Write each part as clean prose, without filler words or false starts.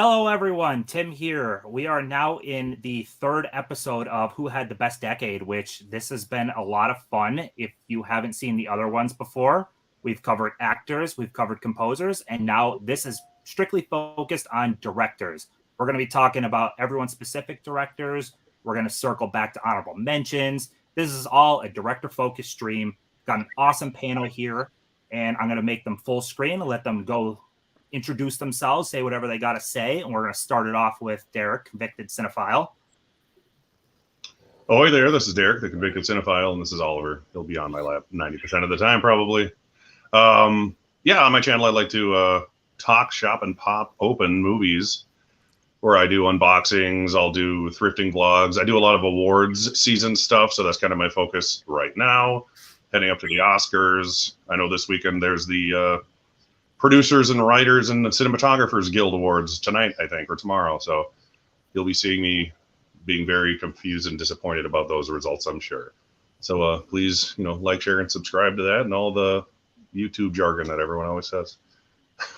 Hello, everyone. Tim here. We are now in the third episode of Who Had the Best Decade, which this has been a lot of fun. If you haven't seen the other ones before, we've covered actors, we've covered composers, and now this is strictly focused on directors. We're going to be talking about everyone's specific directors. We're going to circle back to honorable mentions. This is all a director-focused stream. Got an awesome panel here, and I'm going to make them full screen and let them go introduce themselves, say whatever they got to say, and we're going to start it off with Derek, convicted cinephile. Oh, hey there, this is Derek, the convicted cinephile, and this is Oliver. He'll be on my lap 90% of the time, probably. Yeah, on my channel, I like to talk, shop, and pop open movies, where I do unboxings, I'll do thrifting vlogs. I do a lot of awards season stuff, so that's kind of my focus right now. Heading up to the Oscars. I know this weekend there's the Producers and Writers and the Cinematographers Guild Awards tonight, I think, or tomorrow. So you'll be seeing me being very confused and disappointed about those results, I'm sure. So please, like, share, and subscribe to that and all the YouTube jargon that everyone always says.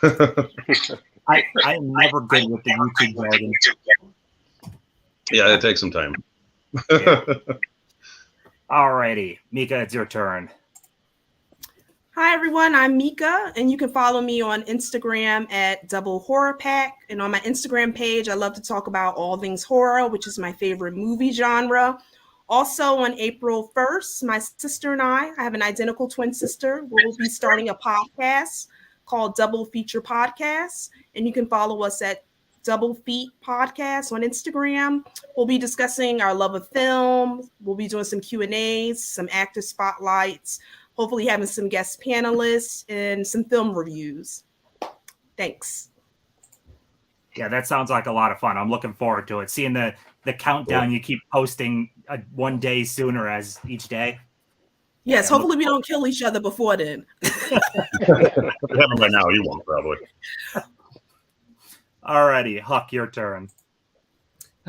I'm never good with the YouTube jargon. Yeah, it takes some time. Yeah. Alrighty, Mika, it's your turn. Hi, everyone. I'm Mika, and you can follow me on Instagram at Double Horror Pack. And on my Instagram page, I love to talk about all things horror, which is my favorite movie genre. Also, on April 1st, my sister and I have an identical twin sister. We'll be starting a podcast called Double Feature Podcast, and you can follow us at Double Feet Podcast on Instagram. We'll be discussing our love of film. We'll be doing some Q&As, some actor spotlights, hopefully having some guest panelists and some film reviews. Thanks. Yeah, that sounds like a lot of fun. I'm looking forward to it. Seeing the countdown you keep posting one day sooner as each day. Yes, hopefully we don't kill each other before then. If it happened by now, you won't, probably. Alrighty, Huck, your turn.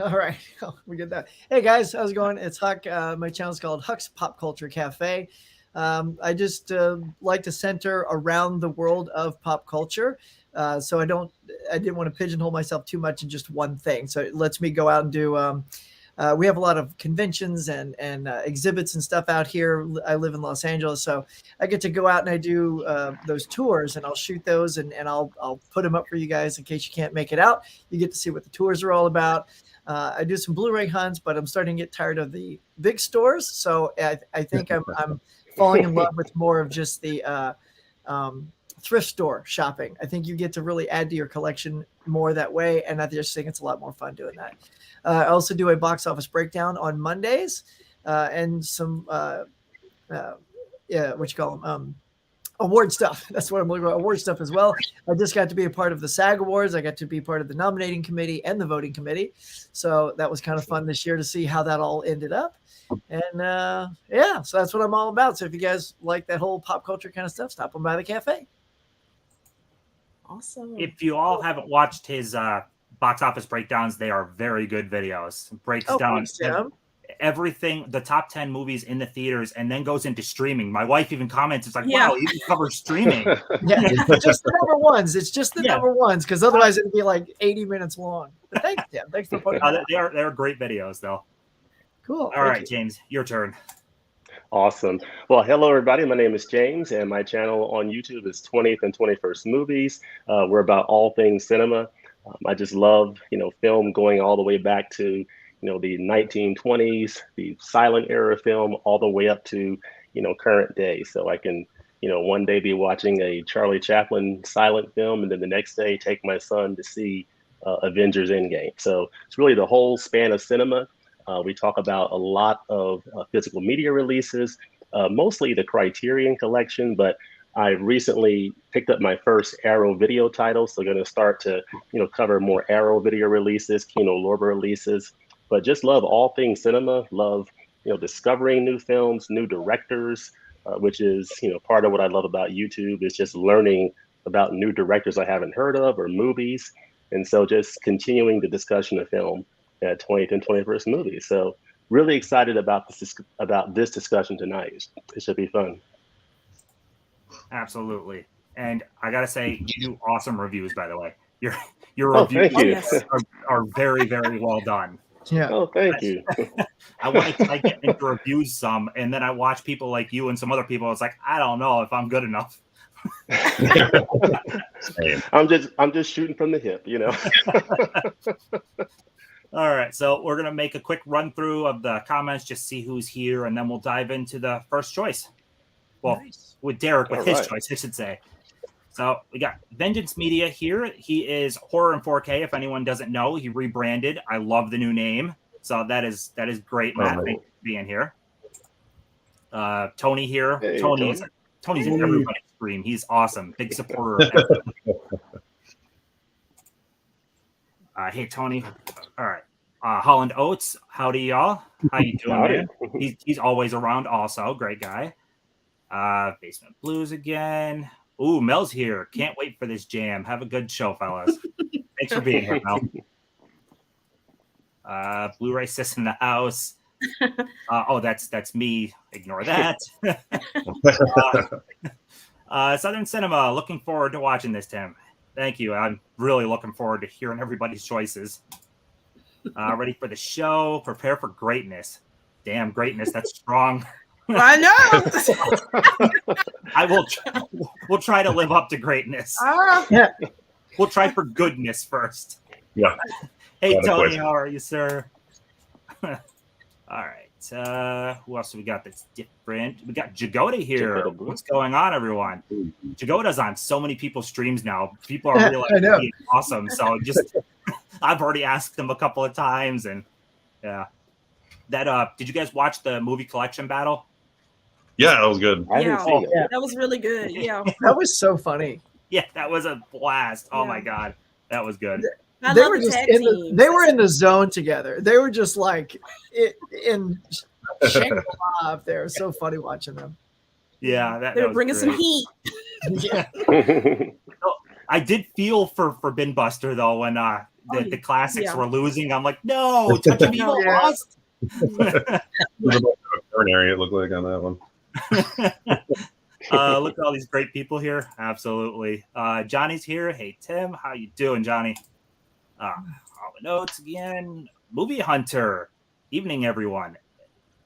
All right, we get that. Hey guys, how's it going? It's Huck. My channel's called Huck's Pop Culture Cafe. I just like to center around the world of pop culture. So I didn't want to pigeonhole myself too much in just one thing. So it lets me go out and do, we have a lot of conventions and exhibits and stuff out here. I live in Los Angeles, so I get to go out and I do those tours, and I'll shoot those and I'll put them up for you guys in case you can't make it out. You get to see what the tours are all about. I do some Blu-ray hunts, but I'm starting to get tired of the big stores. So I think I'm falling in love with more of just the thrift store shopping. I think you get to really add to your collection more that way, and I just think it's a lot more fun doing that. I also do a box office breakdown on Mondays and some award stuff. That's what I'm looking for, award stuff as well. I just got to be a part of the SAG Awards. I got to be part of the nominating committee and the voting committee. So that was kind of fun this year to see how that all ended up. And yeah, so that's what I'm all about. So if you guys like that whole pop culture kind of stuff, stop on by the cafe. Awesome. If you all haven't watched his box office breakdowns, they are very good videos. Breaks down everything, the top 10 movies in the theaters, and then goes into streaming. My wife even comments, it's like, wow, you can cover streaming. Yeah, just the number ones. It's just the number ones, because otherwise it'd be like 80 minutes long. But thanks, Tim. Thanks for putting they're great videos, though. Cool. All right, James, your turn. Awesome. Well, hello, everybody. My name is James, and my channel on YouTube is 20th and 21st Movies. We're about all things cinema. I just love, film going all the way back to, the 1920s, the silent era film, all the way up to, current day. So I can, one day be watching a Charlie Chaplin silent film, and then the next day take my son to see Avengers Endgame. So it's really the whole span of cinema. We talk about a lot of physical media releases, mostly the Criterion collection, but I recently picked up my first Arrow video title. So going to start to, cover more Arrow video releases, Kino Lorber releases, but just love all things cinema, love, discovering new films, new directors, which is, part of what I love about YouTube is just learning about new directors I haven't heard of or movies. And so just continuing the discussion of film at 20th and 21st Movies. So really excited about this discussion tonight. It should be fun. Absolutely. And I gotta say, you do awesome reviews, by the way. Your Oh, reviews thank you. Yes. are very, very well done. Yeah. Oh, thank you. I want to try getting into reviews some, and then I watch people like you and some other people. It's like, I don't know if I'm good enough. I'm just shooting from the hip, you know. All right, so we're gonna make a quick run through of the comments, just see who's here, and then we'll dive into the first choice. Well, Nice. with Derek, with All his right. choice, I should say. So we got Vengeance Media here. He is Horror in 4K. If anyone doesn't know, he rebranded. I love the new name. So that is great, Matt. Oh. Thank you for being here. Tony here. Hey, Tony's in everybody's stream. He's awesome. Big supporter of hey Tony. All right. Holland Oates, howdy y'all. How you doing, Howdy. man? He's always around also. Great guy. Basement Blues again. Ooh, Mel's here. Can't wait for this jam. Have a good show, fellas. Thanks for being here, Mel. Blu-ray sis in the house. Oh, that's me. Ignore that. Southern Cinema. Looking forward to watching this, Tim. Thank you. I'm really looking forward to hearing everybody's choices. Ready for the show. Prepare for greatness. Damn, greatness. That's strong. I know. We'll try to live up to greatness. Yeah. We'll try for goodness first. Yeah. Hey, Got a Tony, question. how are you, sir? All right. Who else do we got that's different? We got Jagoda here. Jagoda Blue. What's going on, everyone? Jagoda's on so many people's streams now. People are really I know. being awesome. So just, I've already asked them a couple of times, and yeah. That did you guys watch the movie collection battle? Yeah, that was good. I didn't Yeah. see it. Yeah. That was really good. Yeah. That was so funny. Yeah, that was a blast. Oh Yeah. my god, that was good. I They love were the just tag in teams. they were in the zone together. They were just like in Shangri-La up there. It was so funny watching them. Yeah, that They were was bringing some great. heat. Yeah. I did feel for Bin Buster though when the classics Yeah. were losing. I'm like, no, Touch of Evil Yeah. lost. It was about a turn area, it looked like on that one. Look at all these great people here. Absolutely. Johnny's here. Hey Tim, how you doing, Johnny? All the notes again. Movie Hunter. Evening, everyone.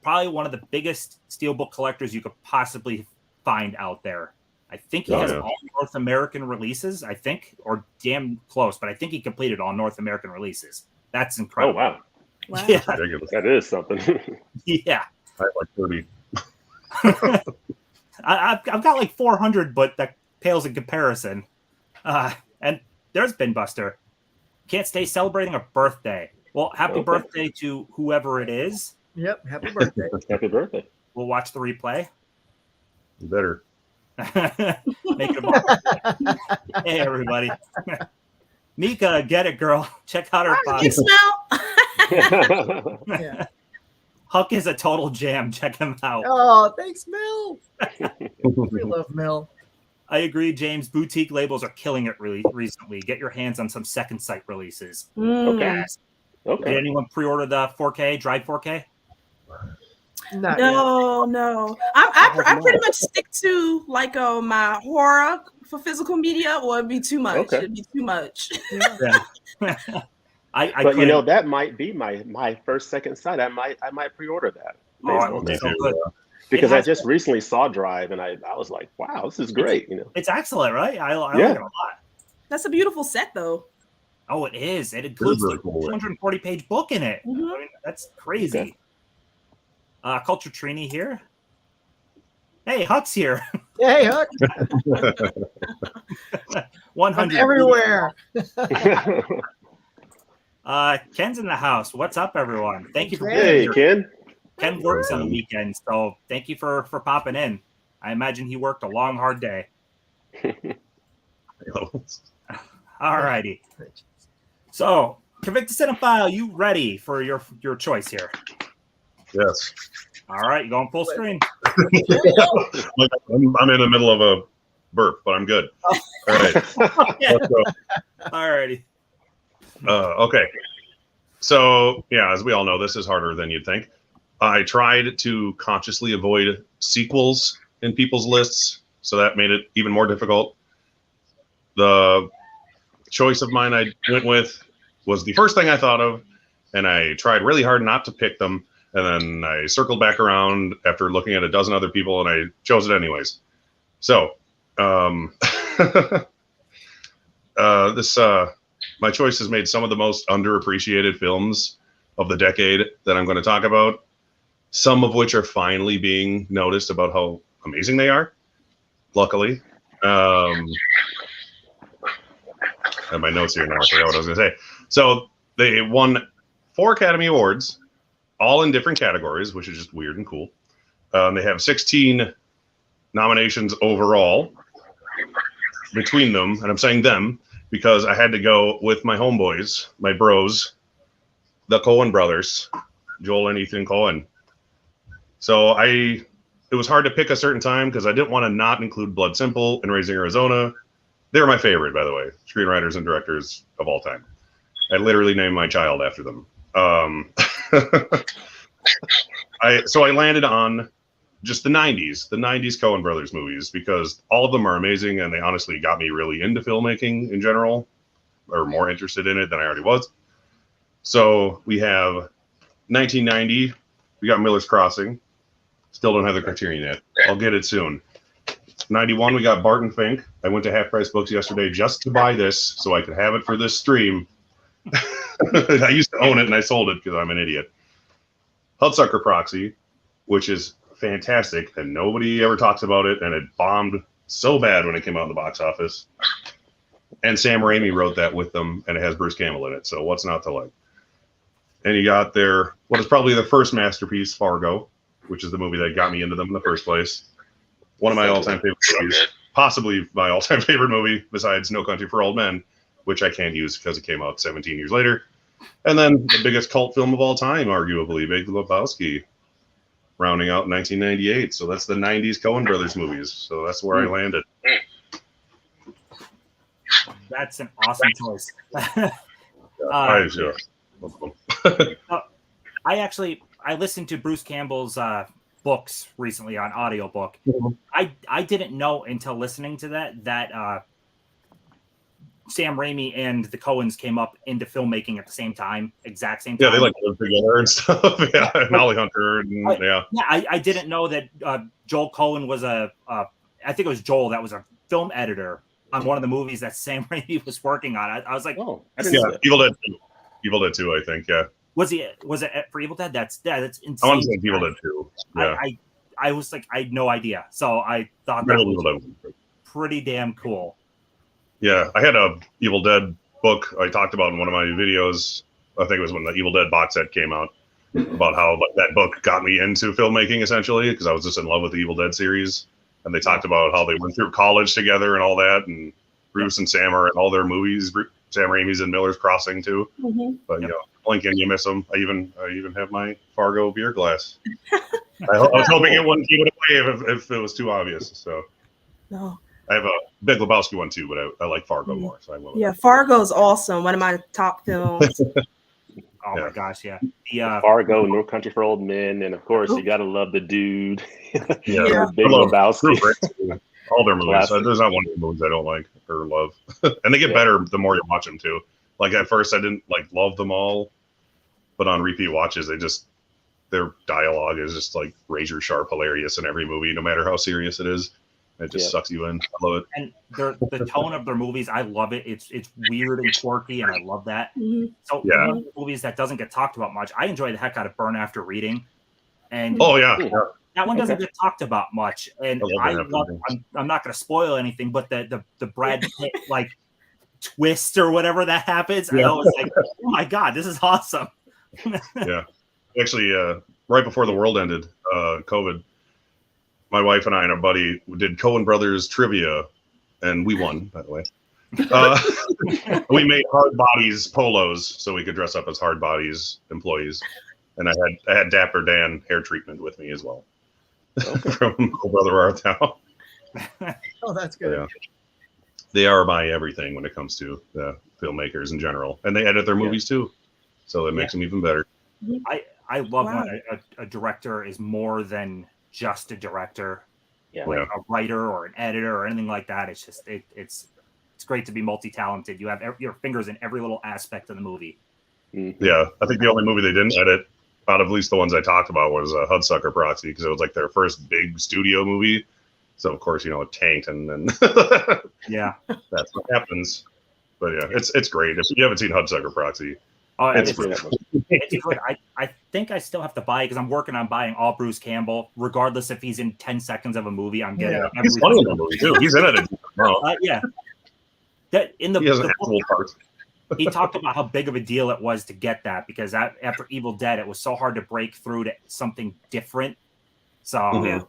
Probably one of the biggest steelbook collectors you could possibly find out there. I think he has all North American releases, I think, or damn close, but I think he completed all North American releases. That's Oh, incredible. wow. Wow. Yeah. Ridiculous. That is something. Yeah. I have like 30. I've got like 400, but that pales in comparison. And there's Bin Buster. Can't stay celebrating a birthday. Well, happy Okay. birthday to whoever it is. Yep. Happy birthday. Happy birthday. We'll watch the replay. You better. Make it a mark. Hey, everybody. Mika, get it, girl. Check out her You podcast. smell. Yeah. Huck is a total jam. Check him out. Oh, thanks, Mel. We love Mel. I agree, James. Boutique labels are killing it really recently. Get your hands on some second sight releases. Mm. Yes. Did Okay. anyone pre-order the 4K, Drive 4K? Not No. I pretty much stick to like my horror for physical media, or it'd be too much. Okay. It'd be too much. yet. Yeah. I But you know, couldn't- that might be my first second sight. I might pre-order that. Oh, I based on love Me it. that. So too. good. Because It I has- just recently saw Drive and I was like, wow, this is great. You know. It's excellent, right? I like Yeah. it a lot. That's a beautiful set, though. Oh, it is. It includes really the cool. 240-page book in it. Mhm. I mean, that's crazy. Okay. Culture Trini here. Hey, Huck's here. Hey, Huck. 100 I'm everywhere. Ken's in the house. What's up, everyone? Thank you for being Hey, here. Ken. Ken works on the weekends, so thank you for popping in. I imagine he worked a long, hard day. All righty. So, Convicted Cinephile, you ready for your choice here? Yes. All right, you going full screen? Like, I'm in the middle of a burp, but I'm good. All right. Let's go. All righty. Okay. So, yeah, as we all know, this is harder than you'd think. I tried to consciously avoid sequels in people's lists, so that made it even more difficult. The choice of mine I went with was the first thing I thought of, and I tried really hard not to pick them, and then I circled back around after looking at a dozen other people, and I chose it anyways. So, my choice has made some of the most underappreciated films of the decade that I'm going to talk about, some of which are finally being noticed about how amazing they are, luckily. I have my notes here now. I forgot what I was going to say. So they won 4 Academy Awards, all in different categories, which is just weird and cool. They have 16 nominations overall between them, and I'm saying them because I had to go with my homeboys, my bros, the Coen Brothers, Joel and Ethan Coen. So it was hard to pick a certain time because I didn't want to not include Blood Simple and Raising Arizona. They're my favorite, by the way, screenwriters and directors of all time. I literally named my child after them. So I landed on just the 90s Coen Brothers movies, because all of them are amazing, and they honestly got me really into filmmaking in general, or more interested in it than I already was. So we have 1990, we got Miller's Crossing. Still don't have the Criterion yet. I'll get it soon. 91, we got Barton Fink. I went to Half Price Books yesterday just to buy this so I could have it for this stream. I used to own it and I sold it because I'm an idiot. Hudsucker Proxy, which is fantastic, and nobody ever talks about it, and it bombed so bad when it came out in the box office. And Sam Raimi wrote that with them, and it has Bruce Campbell in it, so what's not to like? And you got their, what is probably their first masterpiece, Fargo, which is the movie that got me into them in the first place. One of my all-time favorite movies, possibly my all-time favorite movie, besides No Country for Old Men, which I can't use because it came out 17 years later. And then the biggest cult film of all time, arguably, Big Lebowski, rounding out 1998. So that's the 90s Coen Brothers movies. So that's where I landed. That's an awesome choice. I listened to Bruce Campbell's books recently on audiobook. Mm-hmm. I didn't know until listening to that Sam Raimi and the Coens came up into filmmaking at the same time, exact same time. Yeah, they like live together and stuff. Yeah, and Holly Hunter. And, I didn't know that Joel Coen was I think it was Joel that was a film editor on one of the movies that Sam Raimi was working on. I was like, oh, Evil Dead 2. Evil Dead 2, I think. Yeah. Was it for Evil Dead? That's insane. I want to say Evil Dead 2. Yeah. I was like, I had no idea. So I thought that was pretty damn cool. Yeah, I had a Evil Dead book I talked about in one of my videos. I think it was when the Evil Dead box set came out, about how that book got me into filmmaking, essentially, because I was just in love with the Evil Dead series. And they talked about how they went through college together and all that, and Bruce and Sam are in all their movies. Sam Raimi's in Miller's Crossing too. Mm-hmm. But you know, Lincoln, you miss them. I even have my Fargo beer glass. I was hoping it wouldn't give it away if it was too obvious. So no. I have a Big Lebowski one too, but I like Fargo more. So I will. Yeah, Fargo's awesome. One of my top films. Oh my gosh, yeah. Fargo, No Country for Old Men, and of course you gotta love the dude. Yeah. Big Lebowski. All their movies. There's not one of the movies I don't like or love. And they get better the more you watch them too. Like at first I didn't love them all, but on repeat watches their dialogue is just like razor sharp hilarious in every movie, no matter how serious it is. It just sucks you in. I love it. And the tone of their movies, I love it. It's weird and quirky, and I love that. Mm-hmm. So one of the movies that doesn't get talked about much, I enjoy the heck out of Burn After Reading. And that one doesn't get talked about much. And I'm not going to spoil anything, but the Brad Pitt twist or whatever that happens, I was like, oh my God, this is awesome. Yeah. Actually, right before the world ended, COVID, my wife and I and our buddy did Coen Brothers trivia, and we won, by the way. We made Hard Bodies polos so we could dress up as Hard Bodies employees. And I had Dapper Dan hair treatment with me as well. From Oh Brother Art Thou. Oh, that's good. Yeah. They are my everything when it comes to the filmmakers in general. And they edit their movies too. So it makes them even better. I love when a director is more than just a director, like a writer or an editor or anything like that. It's just it's great to be multi-talented. You have your fingers in every little aspect of the movie. Yeah, I think the only movie they didn't edit, out of at least the ones I talked about, was Hudsucker Proxy, because it was like their first big studio movie. So of course, it tanked, and then Yeah, that's what happens. But yeah, it's great. If you haven't seen Hudsucker Proxy, oh, it's it's, really it's good. I think I still have to buy it because I'm working on buying all Bruce Campbell, regardless if he's in 10 seconds of a movie. I'm getting Yeah. He's funny in the movie too. He's in it. Yeah. That in the, He has the actual parts. he talked about how big of a deal it was to get that, because after Evil Dead, it was so hard to break through to something different. So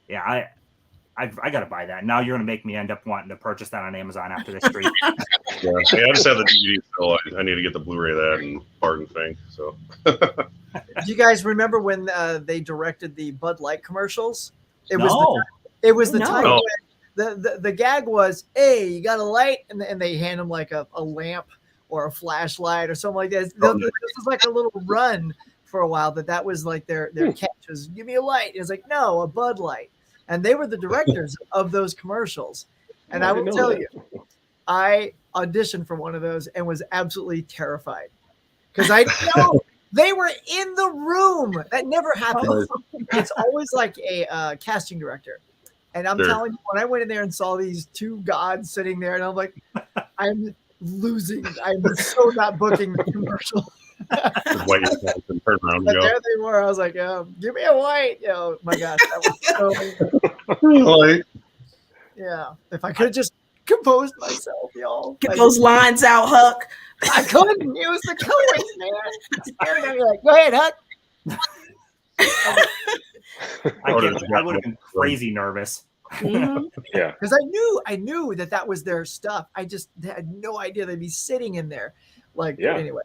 yeah, I gotta buy that. Now you're gonna make me end up wanting to purchase that on Amazon after this stream. Yeah, I just have the DVD, so I need to get the Blu-ray of that and Barton thing. So, Do you guys remember when they directed the Bud Light commercials? It was the time No. when the gag was, hey, you got a light, and they hand them like a lamp or a flashlight or something like that. This was like a little run for a while that was like their catch was, give me a light. It's like, no, a Bud Light. And they were the directors of those commercials. And I will tell you, I auditioned for one of those and was absolutely terrified because I know they were in the room. That never happens. It's always like a casting director. And I'm telling you, when I went in there and saw these two gods sitting there, and I'm like, I'm losing. I'm so not booking the commercial. white and turn around and But go. there they were. I was like, give me a white. My gosh, that was so. Like, Yeah. If I could have just composed myself, y'all. Get those lines out, Huck. I couldn't. It was the colors, man. Staring at me like, go ahead, Huck. I would have been crazy nervous. Mhm. Yeah. Because I knew that was their stuff. I just had no idea they'd be sitting in there. Like, anyway.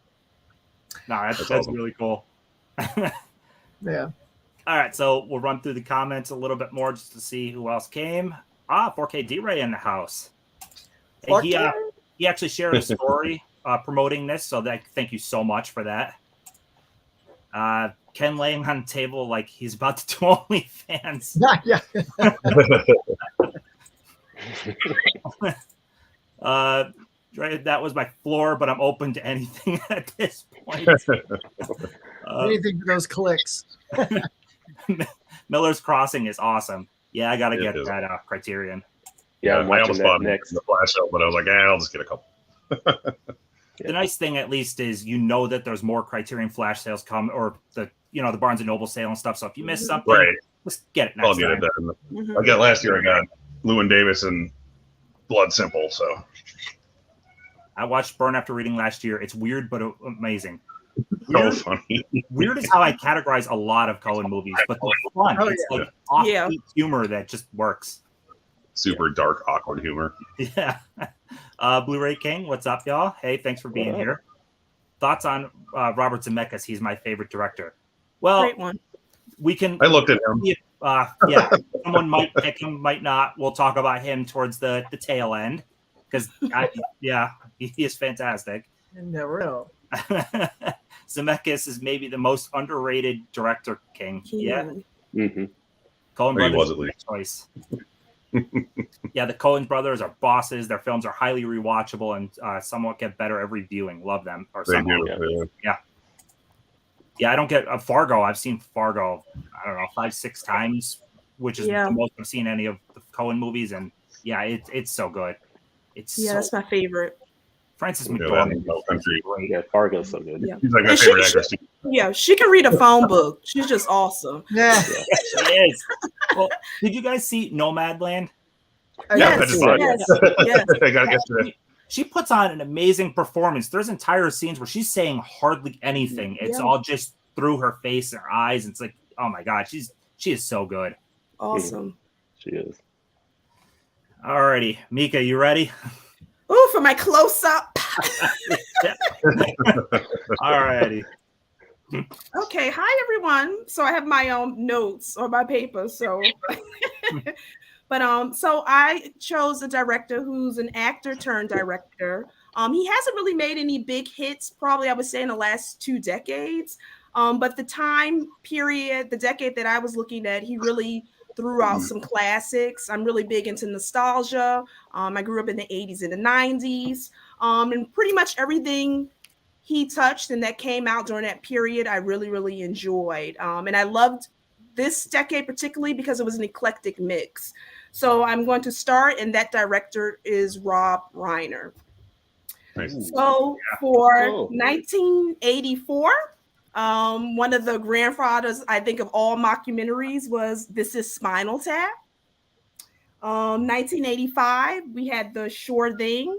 No, that's awesome. really cool. Yeah. All right, so we'll run through the comments a little bit more just to see who else came. 4K D-Ray in the house. And he actually shared a story promoting this, so thank you so much for that. Ken laying on the table like he's about to do OnlyFans. Yeah. Right, that was my floor, but I'm open to anything at this point. Anything for those clicks. Miller's Crossing is awesome. Yeah, I got to get is. that Criterion. Yeah, I'm I watching almost that bought next. the flash out, but I was like, I'll just get a couple. The nice thing, at least, is that there's more Criterion flash sales come, or the Barnes and Noble sale and stuff. So if you miss something, Right. just get it next I'll get time. it done. Mhm. I got last year. I got Llewyn Davis and Blood Simple. So I watched Burn after reading last year. It's weird, but amazing. so funny. Weird is how I categorize a lot of Coen movies, but they're fun. Oh, It's yeah. like offbeat humor that just works. Super dark, awkward humor. Yeah. Blu-ray King, what's up, y'all? Hey, thanks for being here. Thoughts on Robert Zemeckis? He's my favorite director. Well, Great one. we can. I looked at him. Yeah, someone might pick him, might not. We'll talk about him towards the tail end because, he is fantastic. You never know. Zemeckis is maybe the most underrated director, King. Yeah, Mm-hmm. Coen Or he Brothers was is at a least. choice. Yeah, the Coen Brothers are bosses. Their films are highly rewatchable and somewhat get better every viewing. Love them. Or They somewhat. do. Yeah, I don't get Fargo. I've seen Fargo, I don't know, 5-6 times, which is the most I've seen any of the Coen movies. And yeah, it's so good. It's That's my favorite. Frances Yeah, McDormand. No Country. Yeah, Fargo's so good. Yeah. He's like my And favorite actress. too. Yeah, she can read a phone book. She's just awesome. Yeah. She is. Well, did you guys see Nomadland? Yeah, Yes, I yes, yes. I gotta get to that. She puts on an amazing performance. There's entire scenes where she's saying hardly anything. It's all just through her face and her eyes. It's like, oh my God, she is so good. Awesome. She is. Alrighty, Mika, you ready? Oh, for my close up. Alrighty. Okay, hi everyone. So I have my notes on my paper. So, so I chose a director who's an actor turned director. He hasn't really made any big hits, probably I would say in the last 2 decades. But the time period, the decade that I was looking at, he really threw out some classics. I'm really big into nostalgia. I grew up in the 80s and the 90s. And pretty much everything he touched and that came out during that period, I really, really enjoyed. And I loved this decade particularly because it was an eclectic mix. So I'm going to start, and that director is Rob Reiner. Nice. So for 1984, one of the grandfathers, I think, of all mockumentaries was This Is Spinal Tap. 1985, we had The Sure Thing,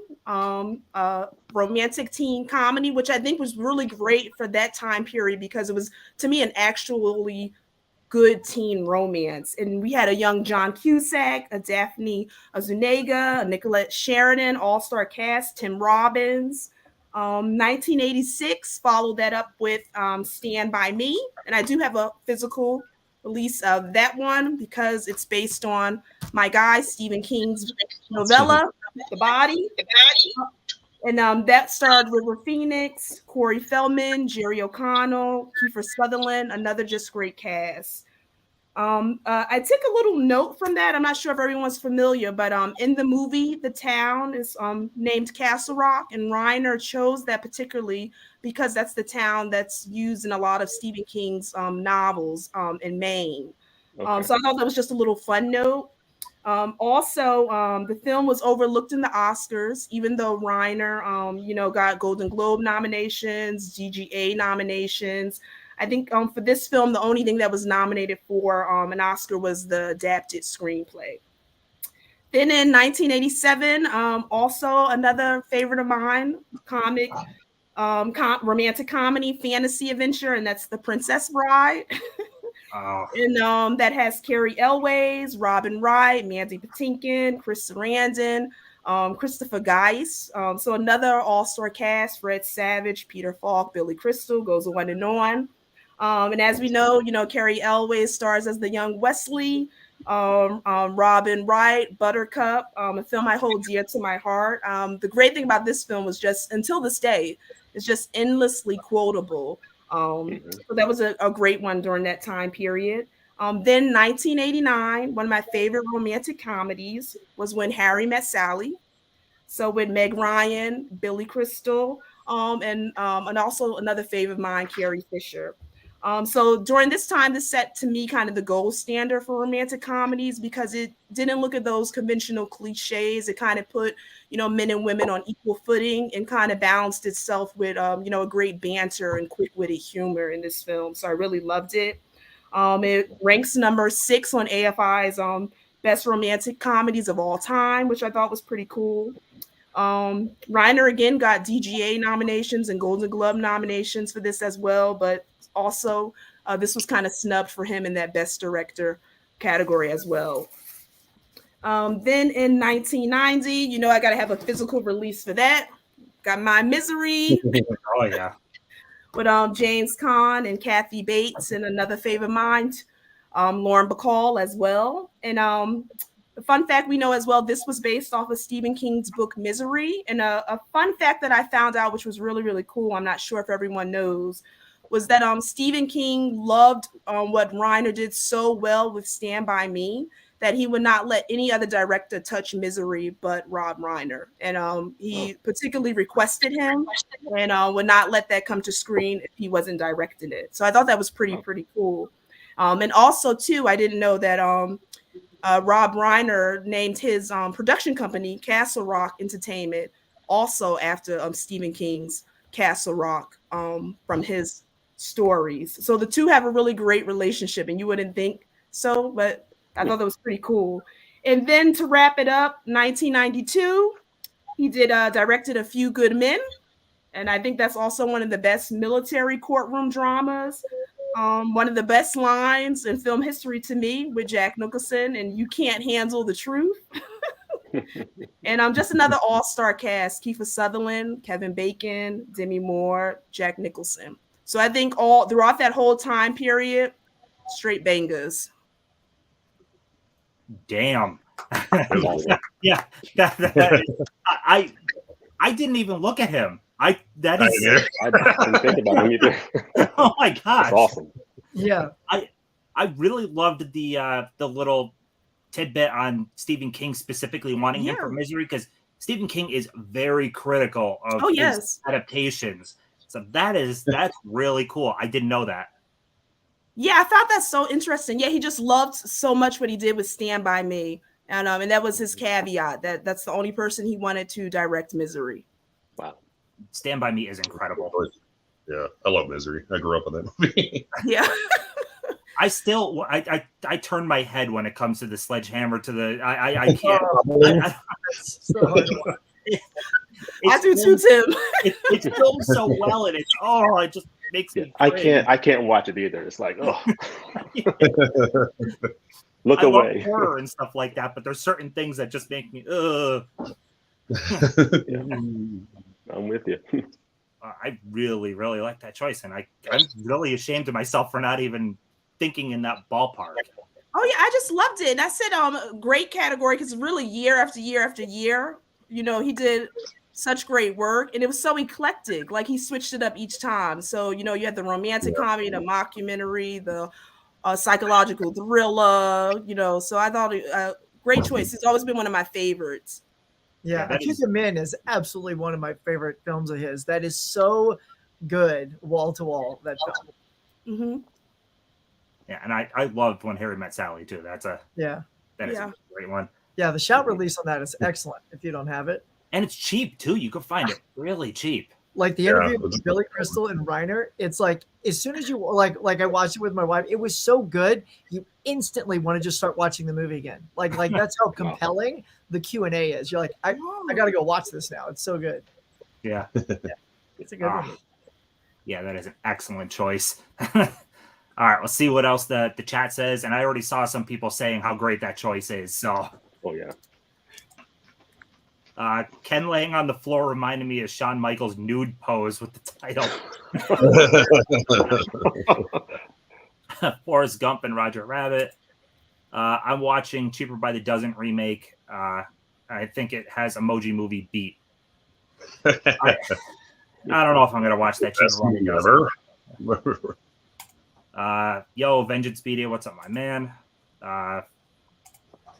romantic teen comedy, which I think was really great for that time period because it was, to me, an actually good teen romance. And we had a young John Cusack, a Daphne Zuniga, a Nicolette Sheridan, all-star cast, Tim Robbins. 1986 followed that up with Stand By Me. And I do have a physical release of that one because it's based on my guy, Stephen King's novella, The Body. And that starred River Phoenix, Corey Feldman, Jerry O'Connell, Kiefer Sutherland, another just great cast. I took a little note from that. I'm not sure if everyone's familiar, but in the movie, the town is named Castle Rock, and Reiner chose that particularly because that's the town that's used in a lot of Stephen King's novels in Maine. Okay. So I thought that was just a little fun note. Also, the film was overlooked in the Oscars, even though Reiner, got Golden Globe nominations, GGA nominations. I think for this film, the only thing that was nominated for an Oscar was the adapted screenplay. Then in 1987, also another favorite of mine, romantic comedy, fantasy adventure, and that's The Princess Bride. Oh. And that has Carrie Elways, Robin Wright, Mandy Patinkin, Chris Sarandon, Christopher Guice. So another all-star cast: Fred Savage, Peter Falk, Billy Crystal, goes on and on. And as we know, Carrie Elways stars as the young Wesley. Robin Wright, Buttercup, a film I hold dear to my heart. The great thing about this film was just, until this day, it's just endlessly quotable. So that was a great one during that time period. Then 1989, one of my favorite romantic comedies was When Harry Met Sally. So with Meg Ryan, Billy Crystal, and also another favorite of mine, Carrie Fisher. So during this time, this set to me kind of the gold standard for romantic comedies because it didn't look at those conventional cliches. It kind of put, men and women on equal footing and kind of balanced itself with, a great banter and quick-witted humor in this film. So I really loved it. It ranks number 6 on AFI's best romantic comedies of all time, which I thought was pretty cool. Reiner again got DGA nominations and Golden Globe nominations for this as well, but also this was kind of snubbed for him in that Best Director category as well. Then in 1990, I got to have a physical release for that. Got My Misery. Oh, yeah. With James Caan and Kathy Bates and another favorite of mine, Lauren Bacall as well. And the fun fact we know as well, this was based off of Stephen King's book Misery. And a fun fact that I found out, which was really, really cool, I'm not sure if everyone knows, was that Stephen King loved what Reiner did so well with Stand By Me that he would not let any other director touch Misery but Rob Reiner. And he particularly requested him and would not let that come to screen if he wasn't directing it. So I thought that was pretty cool. And also, too, I didn't know that Rob Reiner named his production company Castle Rock Entertainment also after Stephen King's Castle Rock from his stories. So the two have a really great relationship, and you wouldn't think so, but I thought that was pretty cool. And then to wrap it up, 1992, he directed A Few Good Men, and I think that's also one of the best military courtroom dramas. One of the best lines in film history to me with Jack Nicholson, and you can't handle the truth. And just another all-star cast: Kiefer Sutherland, Kevin Bacon, Demi Moore, Jack Nicholson. So I think all throughout that whole time period, straight bangers. Damn. Awesome. Yeah. I didn't even look at him. I didn't think about him either. Oh my gosh. That's awesome. Yeah. I really loved the little tidbit on Stephen King specifically wanting him for Misery, because Stephen King is very critical of his adaptations. So that's really cool. I didn't know that. Yeah, I thought that's so interesting. Yeah, he just loved so much what he did with Stand By Me. And that was his caveat, that's the only person he wanted to direct Misery. Wow. Stand By Me is incredible. Yeah, I love Misery. I grew up with that movie. Yeah. I turn my head when it comes to the sledgehammer to the I can't. So hard to watch. I do too, Tim. It's filmed so well, and it just makes me. I can't watch it either. It's like, oh, look away. Love horror and stuff like that, but there's certain things that just make me. I'm with you. I really, really like that choice, and I'm really ashamed of myself for not even thinking in that ballpark. Oh yeah, I just loved it. And I said great category, because really year after year after year, he did such great work, and it was so eclectic. Like, he switched it up each time. So you had the romantic comedy, the mockumentary, the psychological thriller. So I thought great choice. He's always been one of my favorites. Yeah, Kick Him In is absolutely one of my favorite films of his. That is so good, wall to wall, that film. Mm-hmm. Yeah, and I loved When Harry Met Sally too. That is a great one. Yeah, the shout release on that is excellent if you don't have it. And it's cheap too. You can find it really cheap. Like the interview with Billy Crystal and Reiner, it's like as soon as you like I watched it with my wife, it was so good you instantly want to just start watching the movie again. Like that's how compelling the Q&A is. You're like, I got to go watch this now. It's so good. Yeah. It's a good movie. Yeah, that is an excellent choice. All right, we'll see what else the chat says. And I already saw some people saying how great that choice is. So, Ken laying on the floor reminded me of Shawn Michaels' nude pose with the title. Forrest Gump and Roger Rabbit. I'm watching Cheaper by the Dozen remake. I think it has Emoji Movie beat. I don't know if I'm going to watch that. Yo, Vengeance Media, what's up, my man?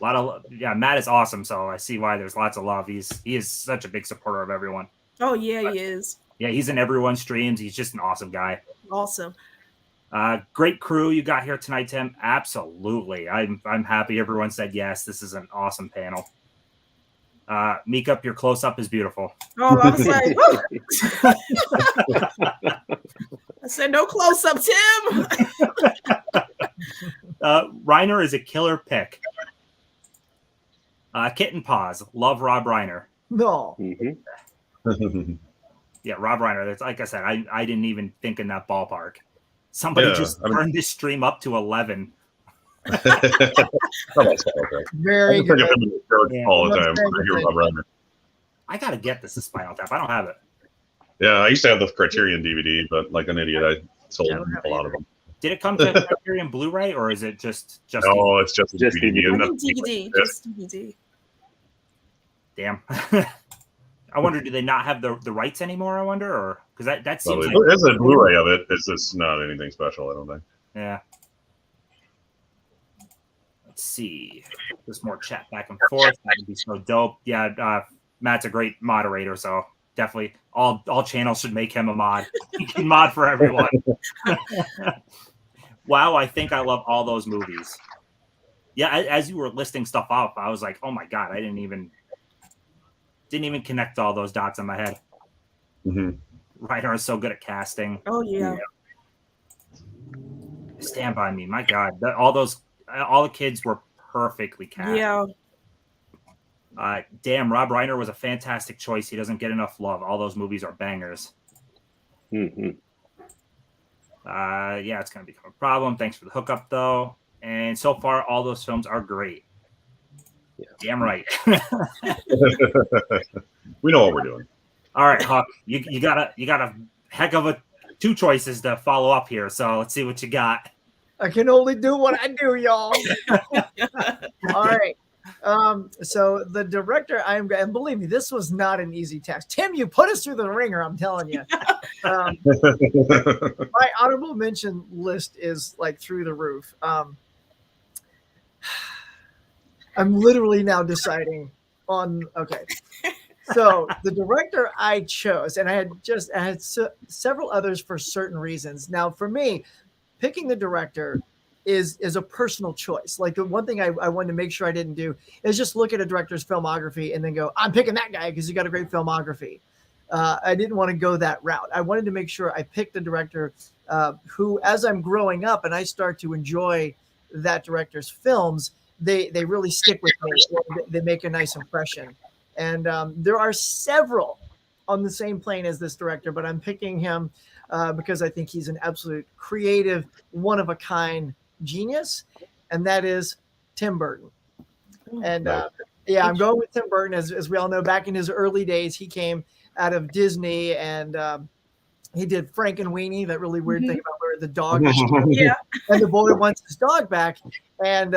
Matt is awesome, so I see why there's lots of love. He is such a big supporter of everyone. Oh yeah, he is. Yeah, he's in everyone's streams. He's just an awesome guy. Awesome. Great crew you got here tonight, Tim. Absolutely. I'm happy everyone said yes. This is an awesome panel. Meek Up, your close-up is beautiful. Oh, I was like, I said no close-up, Tim. Reiner is a killer pick. Kitten Paws, love Rob Reiner. No. Mm-hmm. Yeah, Rob Reiner. That's like I said, I didn't even think in that ballpark. Somebody turned this stream up to 11. Very good. All the time. I hear Rob Reiner. I gotta get this to Spinal Tap. I don't have it. Yeah, I used to have the Criterion DVD, but like an idiot, I sold a lot of them. Did it come to Criterion Blu-ray, or is it just? No, it's just DVD. DVD. Just DVD. Damn. I wonder, do they not have the rights anymore? I wonder, or because that seems like there's a Blu-ray of it. It's just not anything special, I don't think. Yeah. Let's see. There's more chat back and forth. That would be so dope. Yeah, Matt's a great moderator, so definitely all channels should make him a mod. He can mod for everyone. Wow, I think I love all those movies. Yeah, as you were listing stuff off, I was like, oh my god, I didn't even connect all those dots in my head. Mm-hmm. Reiner is so good at casting. Oh yeah. Stand By Me, my god, all the kids were perfectly cast. Yeah. Damn, Rob Reiner was a fantastic choice. He doesn't get enough love. All those movies are bangers. Mm-hmm. Yeah, it's going to become a problem. Thanks for the hookup, though. And so far, all those films are great. Yeah. Damn right. We know what we're doing. All right, Huck, you got a heck of two choices to follow up here. So let's see what you got. I can only do what I do, y'all. All right. So the director, and believe me, this was not an easy task. Tim, you put us through the ringer, I'm telling you. My honorable mention list is like through the roof. I'm literally now deciding on, okay. So the director I chose, and I had several others for certain reasons. Now, for me, picking the director is a personal choice. Like the one thing I wanted to make sure I didn't do is just look at a director's filmography and then go, I'm picking that guy because he got a great filmography. I didn't want to go that route. I wanted to make sure I picked a director who, as I'm growing up and I start to enjoy that director's films, they really stick with me. They make a nice impression. And there are several on the same plane as this director, but I'm picking him because I think he's an absolute creative, one-of-a-kind genius, and that is Tim Burton. And I'm going with Tim Burton. As we all know, back in his early days, he came out of Disney, and he did Frankenweenie, that really weird thing about where the dog is, and the boy wants his dog back. And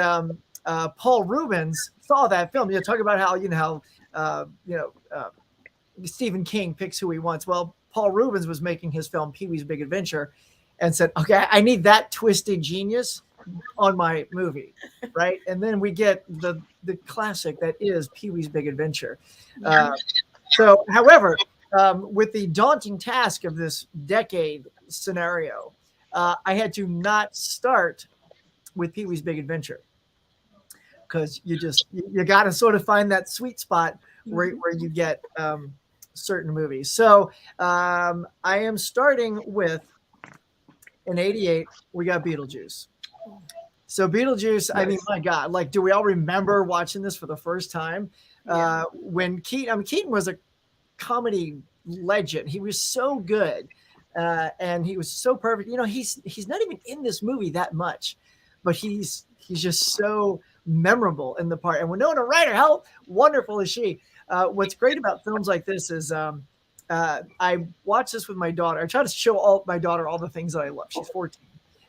Paul Rubens saw that film. You know, talk about how Stephen King picks who he wants. Well, Paul Rubens was making his film Pee-wee's Big Adventure, and said, "Okay, I need that twisted genius on my movie," right? And then we get the classic that is Pee-wee's Big Adventure. However, with the daunting task of this decade scenario, I had to not start with Pee-wee's Big Adventure, because you got to sort of find that sweet spot where you get certain movies. So I am starting with, in '88, we got Beetlejuice. So Beetlejuice, I mean, my God, like, do we all remember watching this for the first time? When Keaton was a comedy legend. He was so good, and he was so perfect. You know, he's not even in this movie that much, but he's just so memorable in the part. And Winona Ryder, how wonderful is she? What's great about films like this is I watch this with my daughter. I try to show my daughter all the things that I love. She's 14.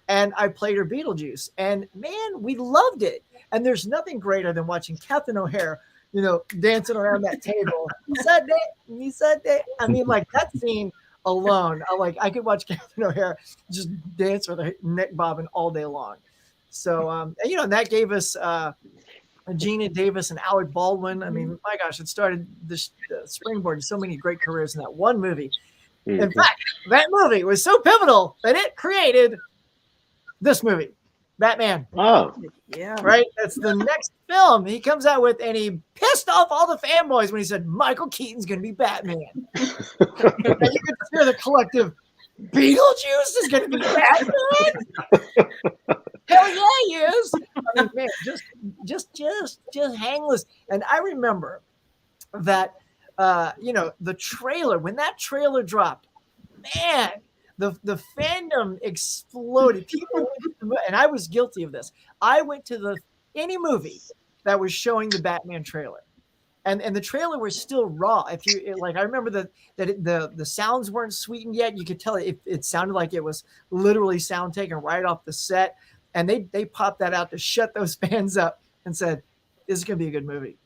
And I played her Beetlejuice. And man, we loved it. And there's nothing greater than watching Captain O'Hare, you know, dancing around that table. You said that. I mean, like, that scene alone, I could watch Captain O'Hare just dance with a neck bobbing all day long. So, and that gave us Gina Davis and Alec Baldwin. I mean, my gosh, it started this springboard to so many great careers in that one movie. Mm-hmm. In fact, that movie was so pivotal that it created this movie, Batman. Oh, yeah. Right? That's the next film he comes out with, and he pissed off all the fanboys when he said Michael Keaton's going to be Batman. And you could hear the collective, Beetlejuice is going to be Batman? Hell yeah, he is. I mean, man, just hangless. And I remember that, the trailer, when that trailer dropped, man, the fandom exploded. People, and I was guilty of this. I went to any movie that was showing the Batman trailer, and the trailer was still raw. I remember that the sounds weren't sweetened yet. You could tell it sounded like it was literally sound taken right off the set, and they popped that out to shut those fans up and said, "This is gonna be a good movie."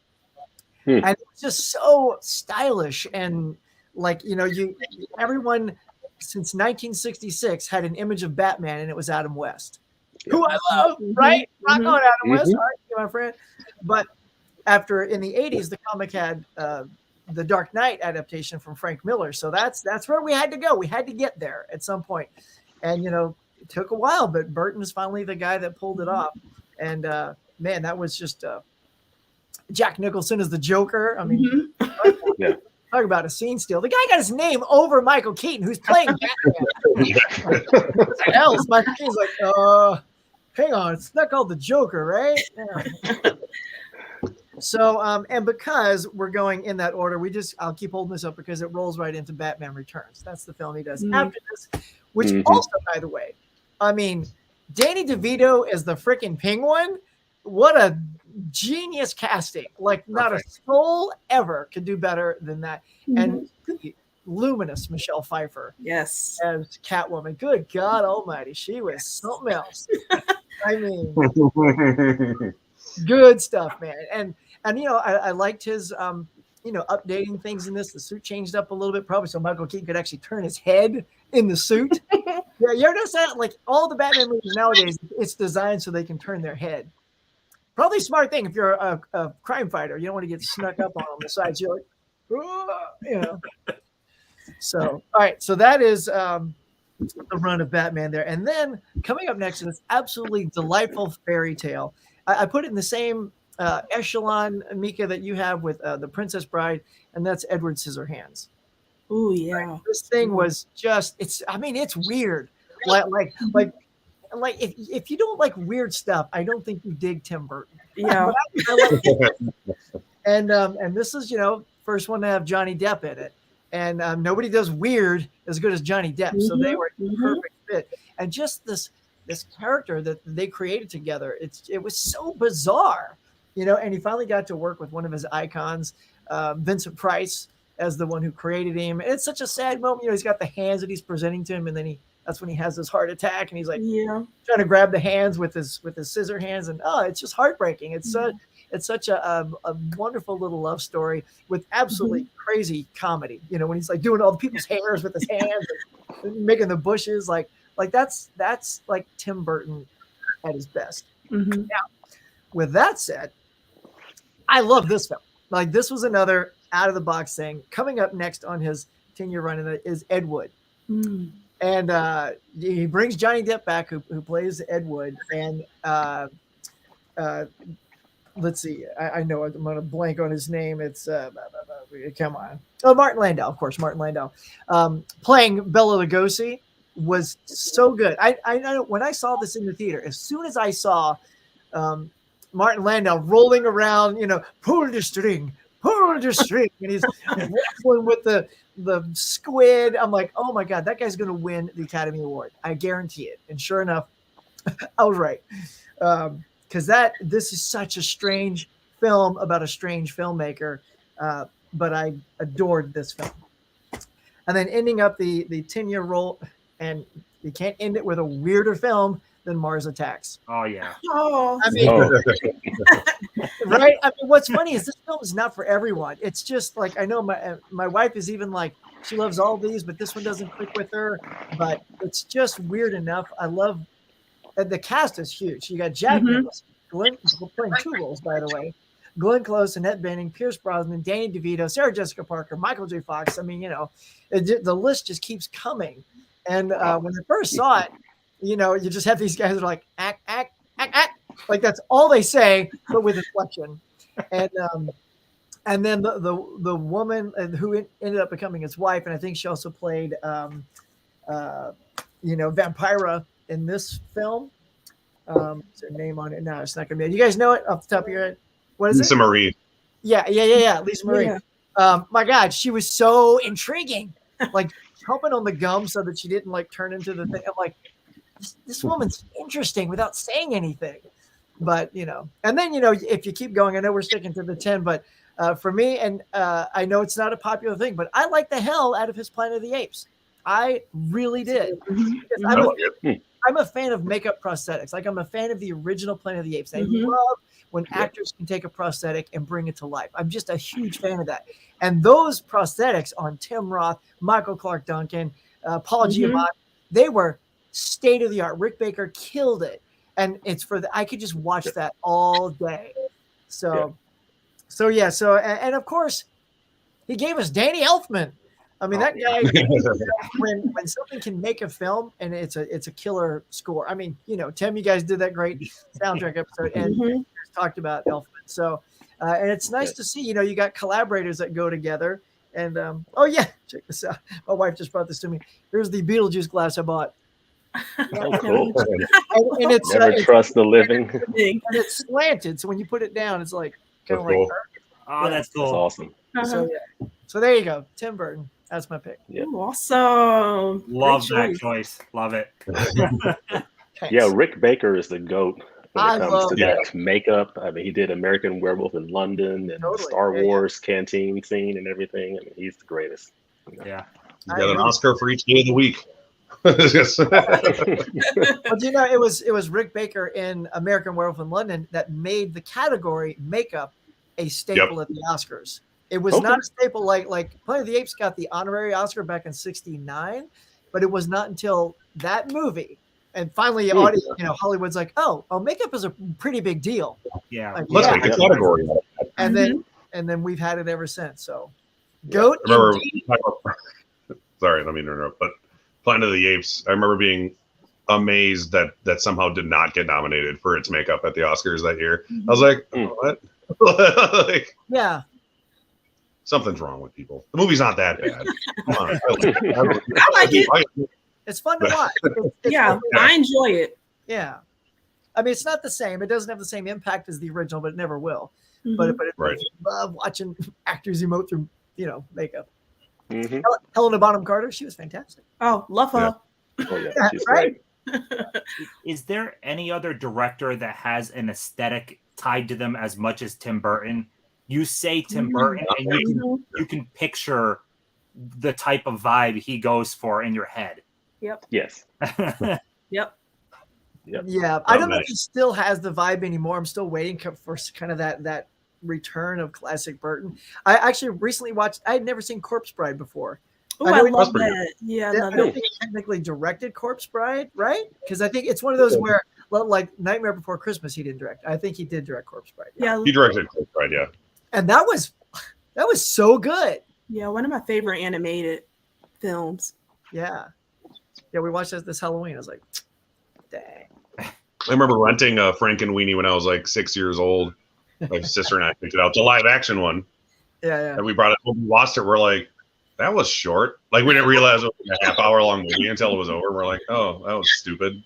And it was just so stylish, and everyone since 1966 had an image of Batman, and it was Adam West, who I love, right? Rock on, Adam West, all right, my friend. But in the 80s, the comic had the Dark Knight adaptation from Frank Miller, so that's where we had to go. We had to get there at some point, and it took a while, but Burton was finally the guy that pulled it off. And man, that was just Jack Nicholson as the Joker. I mean, yeah. Talk about a scene steal. The guy got his name over Michael Keaton, who's playing Batman. What the hell? Michael Keaton's like, hang on, it's not called the Joker, right? Yeah. So, and because we're going in that order, I'll keep holding this up because it rolls right into Batman Returns. That's the film he does after this, which also, by the way, I mean, Danny DeVito is the freaking Penguin. What a genius casting. Like, not a soul ever could do better than that. And luminous Michelle Pfeiffer. Yes. As Catwoman. Good God almighty. She was something else. I mean, Good stuff, man. And you know, I liked his you know, updating things in this. The suit changed up a little bit, probably so Michael Keaton could actually turn his head in the suit. Yeah, you ever notice that? Like all the Batman movies nowadays, it's designed so they can turn their head. Probably a smart thing if you're a crime fighter. You don't want to get snuck up on the sides. You're like, you know. So, all right. So that is the run of Batman there. And then coming up next is this absolutely delightful fairy tale. I put it in the same echelon, Mika, that you have with The Princess Bride, and that's Edward Scissorhands. Oh yeah. Right? This thing was just, it's weird. Like if you don't like weird stuff, I don't think you dig Tim Burton. Yeah. And this is, you know, first one to have Johnny Depp in it. And nobody does weird as good as Johnny Depp. So they were a perfect fit. And just this character that they created together, it was so bizarre, you know, and he finally got to work with one of his icons, Vincent Price, as the one who created him. And it's such a sad moment. You know, he's got the hands that he's presenting to him, and then that's when he has this heart attack, and he's like trying to grab the hands with his scissor hands, and it's just heartbreaking. It's such a wonderful little love story with absolutely crazy comedy. You know, when he's like doing all the people's hairs with his hands, and making the bushes, like that's like Tim Burton at his best. Now, with that said, I love this film. Like, this was another out of the box thing. Coming up next on his 10-year run in it is Ed Wood. And he brings Johnny Depp back, who plays Ed Wood. And let's see, I know I'm going to blank on his name. It's come on. Oh, Martin Landau, of course, Martin Landau. Playing Bela Lugosi was so good. I know when I saw this in the theater, as soon as I saw Martin Landau rolling around, you know, pull the string, and he's wrestling with the squid. I'm like, oh my God, that guy's going to win the Academy Award. I guarantee it. And sure enough, I was right. Because this is such a strange film about a strange filmmaker. But I adored this film. And then ending up the 10-year roll, and you can't end it with a weirder film than Mars Attacks. Oh yeah. Oh, I mean, right? I mean, what's funny is this film is not for everyone. It's just like, I know my wife is even like, she loves all these, but this one doesn't click with her. But it's just weird enough. I love the cast is huge. You got Jack Nicholson, Glenn playing two roles, by the way. Glenn Close, Annette Bening, Pierce Brosnan, Danny DeVito, Sarah Jessica Parker, Michael J. Fox. I mean, you know, the list just keeps coming. And when I first saw it, you know, you just have these guys that are like, act. Like, that's all they say, but with inflection. And then the woman who ended up becoming his wife, and I think she also played, you know, Vampira in this film. What's her name on it? No, it's not going to be. You guys know it off the top of your head? What is Lisa it? Marie. Yeah. Lisa Marie. Yeah. My God, she was so intriguing. Like, helping on the gum so that she didn't like turn into the thing. I'm like, this woman's interesting without saying anything. But, you know, and then, you know, if you keep going, I know we're sticking to the 10, but for me, and I know it's not a popular thing, but I like the hell out of his Planet of the Apes. I really did. I'm a fan of makeup prosthetics. Like, I'm a fan of the original Planet of the Apes. I love when actors can take a prosthetic and bring it to life. I'm just a huge fan of that. And those prosthetics on Tim Roth, Michael Clark Duncan, Paul Giamatti, they were state of the art. Rick Baker killed it. And it's I could just watch that all day. So and of course, he gave us Danny Elfman. I mean, that guy, when something can make a film and it's a killer score. I mean, you know, Tim, you guys did that great soundtrack episode and talked about Elfman. So, and it's nice to see, you know, you got collaborators that go together. And oh yeah, check this out. My wife just brought this to me. Here's the Beetlejuice glass I bought. Oh, cool. And it's never trust the living. And it's slanted, so when you put it down, it's like kind of like. Oh, that's cool. That's awesome. So there you go, Tim Burton. That's my pick. Yeah. Ooh, awesome. Love that choice. Love it. Yeah, Rick Baker is the GOAT when it comes to that makeup. I mean, he did American Werewolf in London and Star Wars canteen scene and everything. I mean, he's the greatest. Yeah. You got an Oscar for each day of the week. Yes. But it was Rick Baker in American Werewolf in London that made the category makeup a staple at the Oscars. It was not a staple like Planet of the Apes got the honorary Oscar back in '69, but it was not until that movie and finally Hollywood's like, oh, makeup is a pretty big deal. Yeah, like, Let's make a category. And then we've had it ever since. So, goat. I remember. Sorry, let me interrupt. But Planet of the Apes, I remember being amazed that somehow did not get nominated for its makeup at the Oscars that year. I was like, what? Like, yeah. Something's wrong with people. The movie's not that bad. Come on. I like it. It's fun to watch. I enjoy it. Yeah. I mean, it's not the same. It doesn't have the same impact as the original, but it never will. Mm-hmm. But Right. I love watching actors emote through, makeup. Mm-hmm. Helena Bonham Carter, she was fantastic. Oh, love her. Oh, yeah, she's Right? great. Is there any other director that has an aesthetic tied to them as much as Tim Burton? You say Tim Burton, and you can picture the type of vibe he goes for in your head. Yep. Yes. Yep. Yeah. I don't know if he still has the vibe anymore. I'm still waiting for kind of that return of classic Burton. I actually recently watched, I had never seen Corpse Bride before. Oh, I love that. Yeah, I love I don't it. think he technically directed Corpse Bride, right? Because I think it's one of those where, like Nightmare Before Christmas, he didn't direct. I think he did direct Corpse Bride. Yeah. He directed Corpse Bride, yeah. And that was so good. Yeah, one of my favorite animated films. Yeah. Yeah, we watched this Halloween. I was like, dang. I remember renting Frankenweenie when I was like 6 years old. My sister and I picked it out. The live action one. Yeah. And we brought it home. We watched it. We're like, that was short. Like, we didn't realize it was a half-hour long movie until it was over. We're like, oh, that was stupid.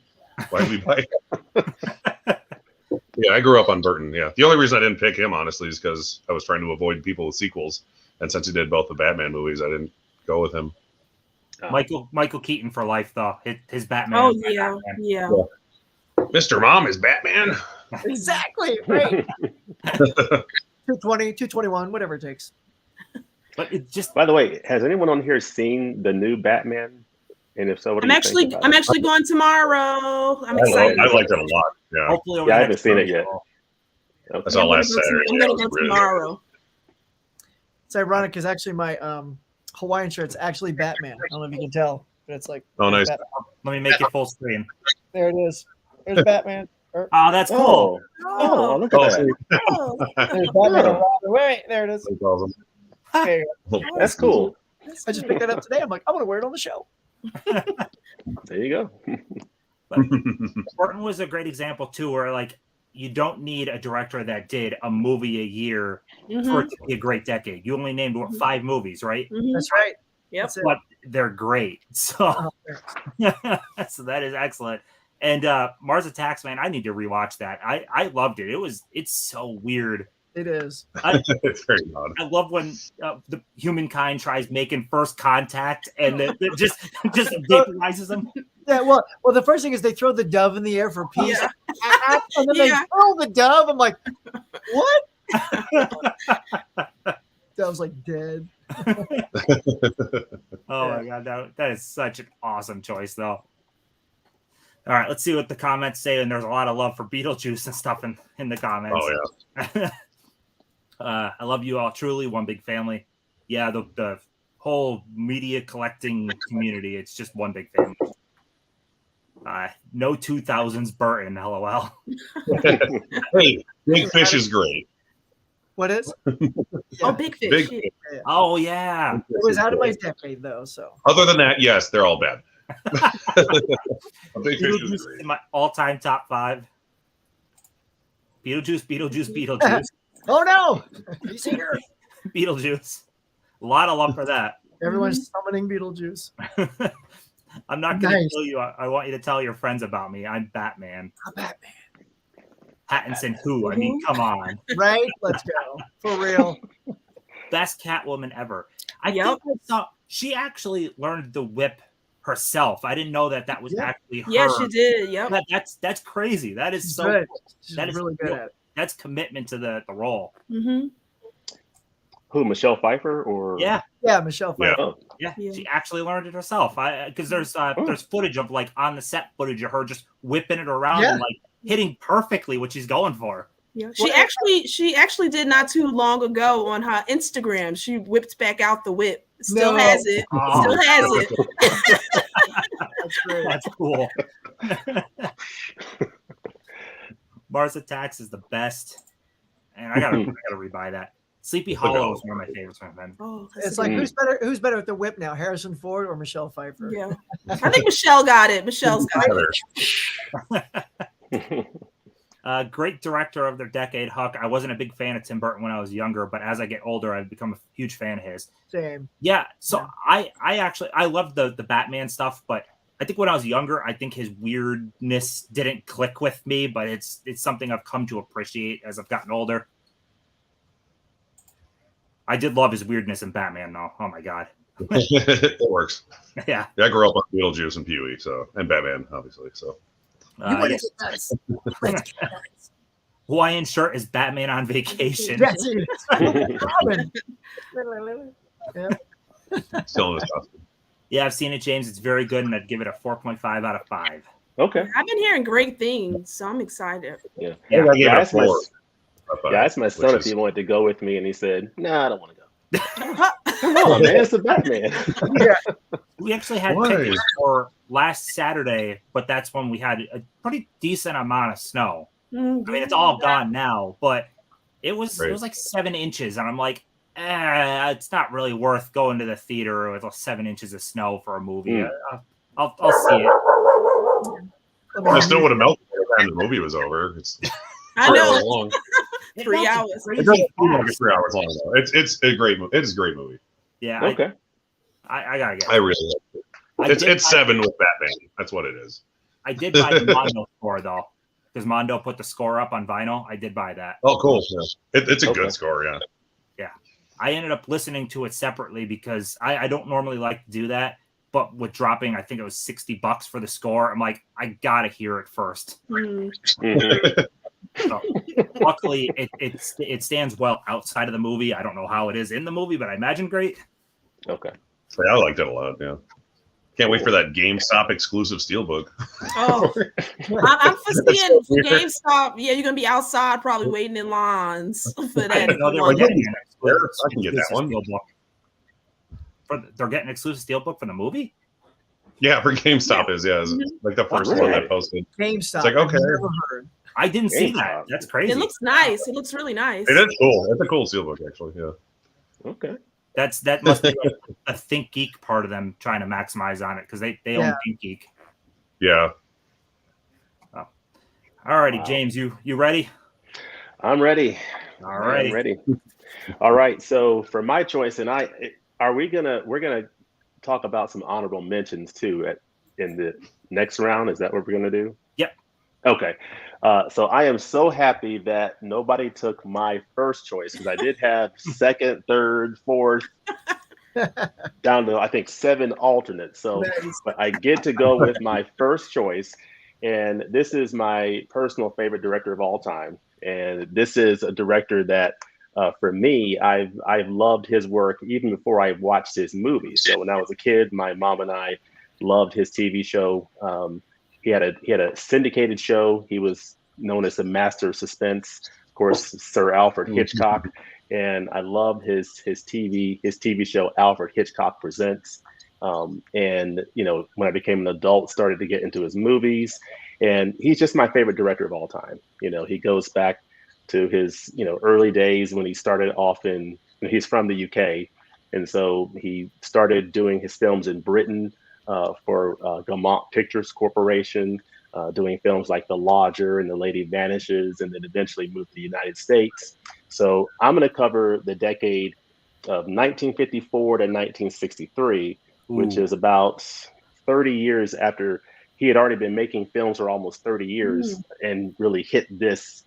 Why did we buy it? Yeah, I grew up on Burton. Yeah. The only reason I didn't pick him, honestly, is because I was trying to avoid people with sequels. And since he did both the Batman movies, I didn't go with him. Michael Keaton for life, though. His Batman. Oh, yeah. Mr. Mom is Batman. Exactly. Right. 220, 221, whatever it takes. But it just. By the way, has anyone on here seen the new Batman? And if so, what do you think about I'm it? actually going tomorrow. I'm excited. I liked it a lot. Yeah. Hopefully I haven't seen it yet. I saw last Saturday. I'm going to go tomorrow. It's ironic because actually my Hawaiian shirt's actually Batman. I don't know if you can tell, but it's like, Oh, nice. Batman. Let me make it full screen. There it is. There's Batman. Oh, that's cool. Oh, look at that. There's Batman. and Robin. Wait, there it is. That's awesome. There you go. That's cool. I just picked that up today. I'm like, I'm going to wear it on the show. There you go. But Burton was a great example too, where like you don't need a director that did a movie a year for it to be a great decade. You only named 5 movies, right? That's right. Yep. That's it. But they're great. So, so that is excellent. And Mars Attacks, man, I need to rewatch that. I loved it. It's so weird. It is. It's very odd. I love when the humankind tries making first contact and it just vaporizes them. Yeah, well, the first thing is they throw the dove in the air for peace, and then they Yeah. throw the dove. I'm like, what? Dove's like dead. Oh my god, that is such an awesome choice, though. All right, let's see what the comments say. And there's a lot of love for Beetlejuice and stuff in the comments. Oh yeah. I love you all. Truly, one big family. Yeah, the whole media collecting community. It's just one big family. No 2000s Burton. LOL. Hey, Big Fish is great. What is? Oh, Big Fish. Big yeah. Fish. Oh yeah. It was out of my decade though, so. Other than that, yes, they're all bad. Big Fish is Beetlejuice great. in my all-time top 5. Beetlejuice. Oh no! He's here. Beetlejuice. A lot of love for that. Everyone's summoning Beetlejuice. I'm not going to Nice. tell you. I want you to tell your friends about me. I'm Batman. I'm Batman. Pattinson who? I mean, come on. Right? Let's go. For real. Best Catwoman ever. I Yep. think I saw she actually learned the whip herself. I didn't know that was actually her. Yeah, she did. Yep. That's crazy. That is She's so good. She's that is really good real. at it. That's commitment to the role. Mm-hmm. Who, Michelle Pfeiffer or? Yeah, Michelle Pfeiffer. Yeah. Oh, yeah, Yeah. she actually learned it herself. Because there's footage of like on the set footage of her just whipping it around and like hitting perfectly what she's going for. Yeah, she actually did not too long ago on her Instagram. She whipped back out the whip. Still has it. Oh. Still has it. That's great. That's cool. Mars Attacks is the best, and I gotta rebuy that. Sleepy Hollow is one of my favorites, my friend. Oh, It's like who's better with the whip now, Harrison Ford or Michelle Pfeiffer? Yeah, I think Michelle got it. Michelle's got it. Great director of their decade, Huck. I wasn't a big fan of Tim Burton when I was younger, but as I get older, I've become a huge fan of his. Same. Yeah, so I actually love the Batman stuff, but I think when I was younger, I think his weirdness didn't click with me, but it's something I've come to appreciate as I've gotten older. I did love his weirdness in Batman, though. Oh my god, it works. Yeah, I grew up on Beetlejuice and Pee-wee, and Batman, obviously. So yes. Hawaiian shirt is Batman on vacation. That's it. Yeah. Still in this costume. Yeah, I've seen it, James. It's very good, and I'd give it a 4.5 out of 5. Okay. I've been hearing great things, so I'm excited. Yeah. I gave it a That's my 4. Yeah, I asked my son if he wanted to go with me, and he said, "Nah, I don't want to go." Come on, man, it's a Batman. We actually had Why? tickets for last Saturday, but that's when we had a pretty decent amount of snow. I mean, it's all gone now, but it was like 7 inches, and I'm like, it's not really worth going to the theater with 7 inches of snow for a movie. I'll see it. I still would have melted by the time the movie was over. It's I know. long. 3 hours. It doesn't feel like it's 3 hours long though. It's a great movie. It's a great movie. Yeah. Okay. I gotta get it. I really like it. It's 7 with Batman. That's what it is. I did buy the Mondo score though, because Mondo put the score up on vinyl. I did buy that. Oh, cool. Yeah. It's a good score. Yeah. Yeah. I ended up listening to it separately because I don't normally like to do that. But with dropping, I think it was $60 for the score. I'm like, I gotta hear it first. So, luckily, it stands well outside of the movie. I don't know how it is in the movie, but I imagine great. Okay. So I liked it a lot. Yeah. Can't wait for that GameStop exclusive steelbook. Oh, I'm foreseeing for GameStop. Yeah, you're gonna be outside probably waiting in lines for that. I didn't know they were getting an exclusive I can get that one. They're getting an exclusive steelbook for the movie? Yeah, for GameStop is like the first one I posted. GameStop. It's like, okay. I've never heard. I didn't see that. That's crazy. It looks nice. It looks really nice. It is cool. It's a cool steelbook, actually. Yeah. Okay. That must be like a Think Geek part of them trying to maximize on it because they own Think Geek. Yeah. Oh. All righty, James, you ready? I'm ready. All right. I'm ready. All right. So for my choice, and we're gonna talk about some honorable mentions too in the next round. Is that what we're gonna do? Yep. Okay. So I am so happy that nobody took my first choice because I did have second, third, fourth, down to I think 7 alternates. So but I get to go with my first choice, and this is my personal favorite director of all time. And this is a director that, for me, I've loved his work even before I watched his movies. So when I was a kid, my mom and I loved his TV show. He had a syndicated show. He was known as the master of suspense, of course, Sir Alfred Hitchcock, and I loved his TV show Alfred Hitchcock Presents. And when I became an adult, started to get into his movies, and he's just my favorite director of all time. He goes back to his early days when he started off he's from the UK, and so he started doing his films in Britain. For Gaumont Pictures Corporation, doing films like The Lodger and The Lady Vanishes, and then eventually moved to the United States. So I'm going to cover the decade of 1954 to 1963, which is about 30 years after he had already been making films for almost 30 years and really hit this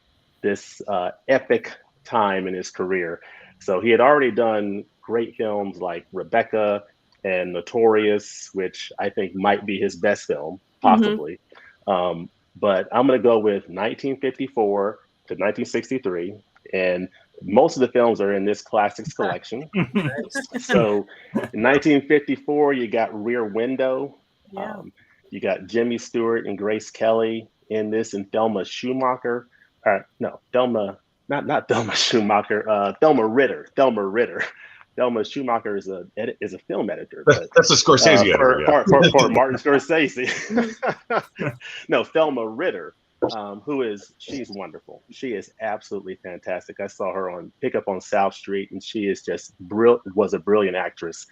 epic time in his career. So he had already done great films like Rebecca and Notorious, which I think might be his best film, possibly. But I'm going to go with 1954 to 1963. And most of the films are in this classics collection. So in 1954, you got Rear Window. Yeah. You got Jimmy Stewart and Grace Kelly in this, and Thelma Schumacher. No, Thelma, not Thelma Schumacher. Thelma Ritter. Thelma Schumacher is a film editor. But, that's a Scorsese editor, yeah. For Martin Scorsese. No, Thelma Ritter, she's wonderful. She is absolutely fantastic. I saw her on Pickup on South Street, and she is just was a brilliant actress.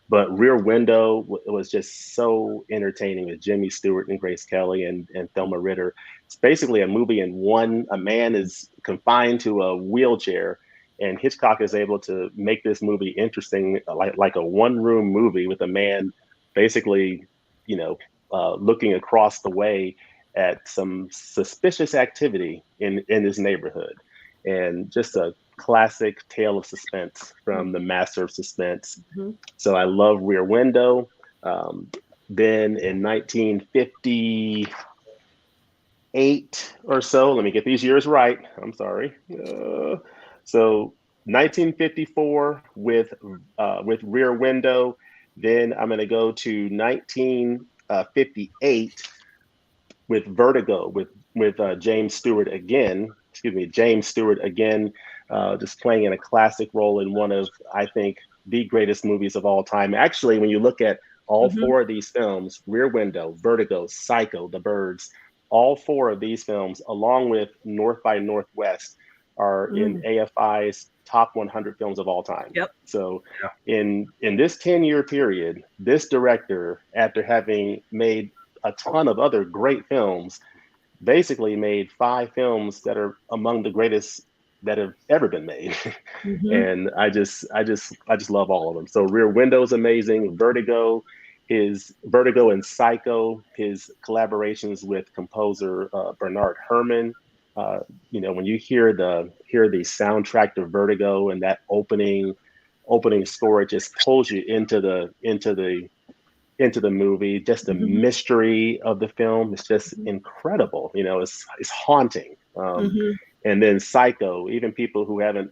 But Rear Window was just so entertaining with Jimmy Stewart and Grace Kelly and Thelma Ritter. It's basically a movie in one. A man is confined to a wheelchair, and Hitchcock is able to make this movie interesting, like a one-room movie with a man basically, looking across the way at some suspicious activity in his neighborhood. And just a classic tale of suspense from the master of suspense. Mm-hmm. So I love Rear Window. Then in 1958 or so, let me get these years right. I'm sorry. So 1954 with Rear Window. Then I'm going to go to 1958 with Vertigo with James Stewart again. Just playing in a classic role in one of, I think, the greatest movies of all time. Actually, when you look at all four of these films, Rear Window, Vertigo, Psycho, The Birds, all four of these films, along with North by Northwest, are in AFI's top 100 films of all time. Yep. So in this 10-year period, this director, after having made a ton of other great films, basically made 5 films that are among the greatest that have ever been made. And I just love all of them. So Rear Window is amazing. Vertigo and Psycho, his collaborations with composer Bernard Herrmann. When you hear the soundtrack to Vertigo and that opening score, it just pulls you into the movie. Just the mystery of the film is just incredible. It's haunting. And then Psycho, even people who haven't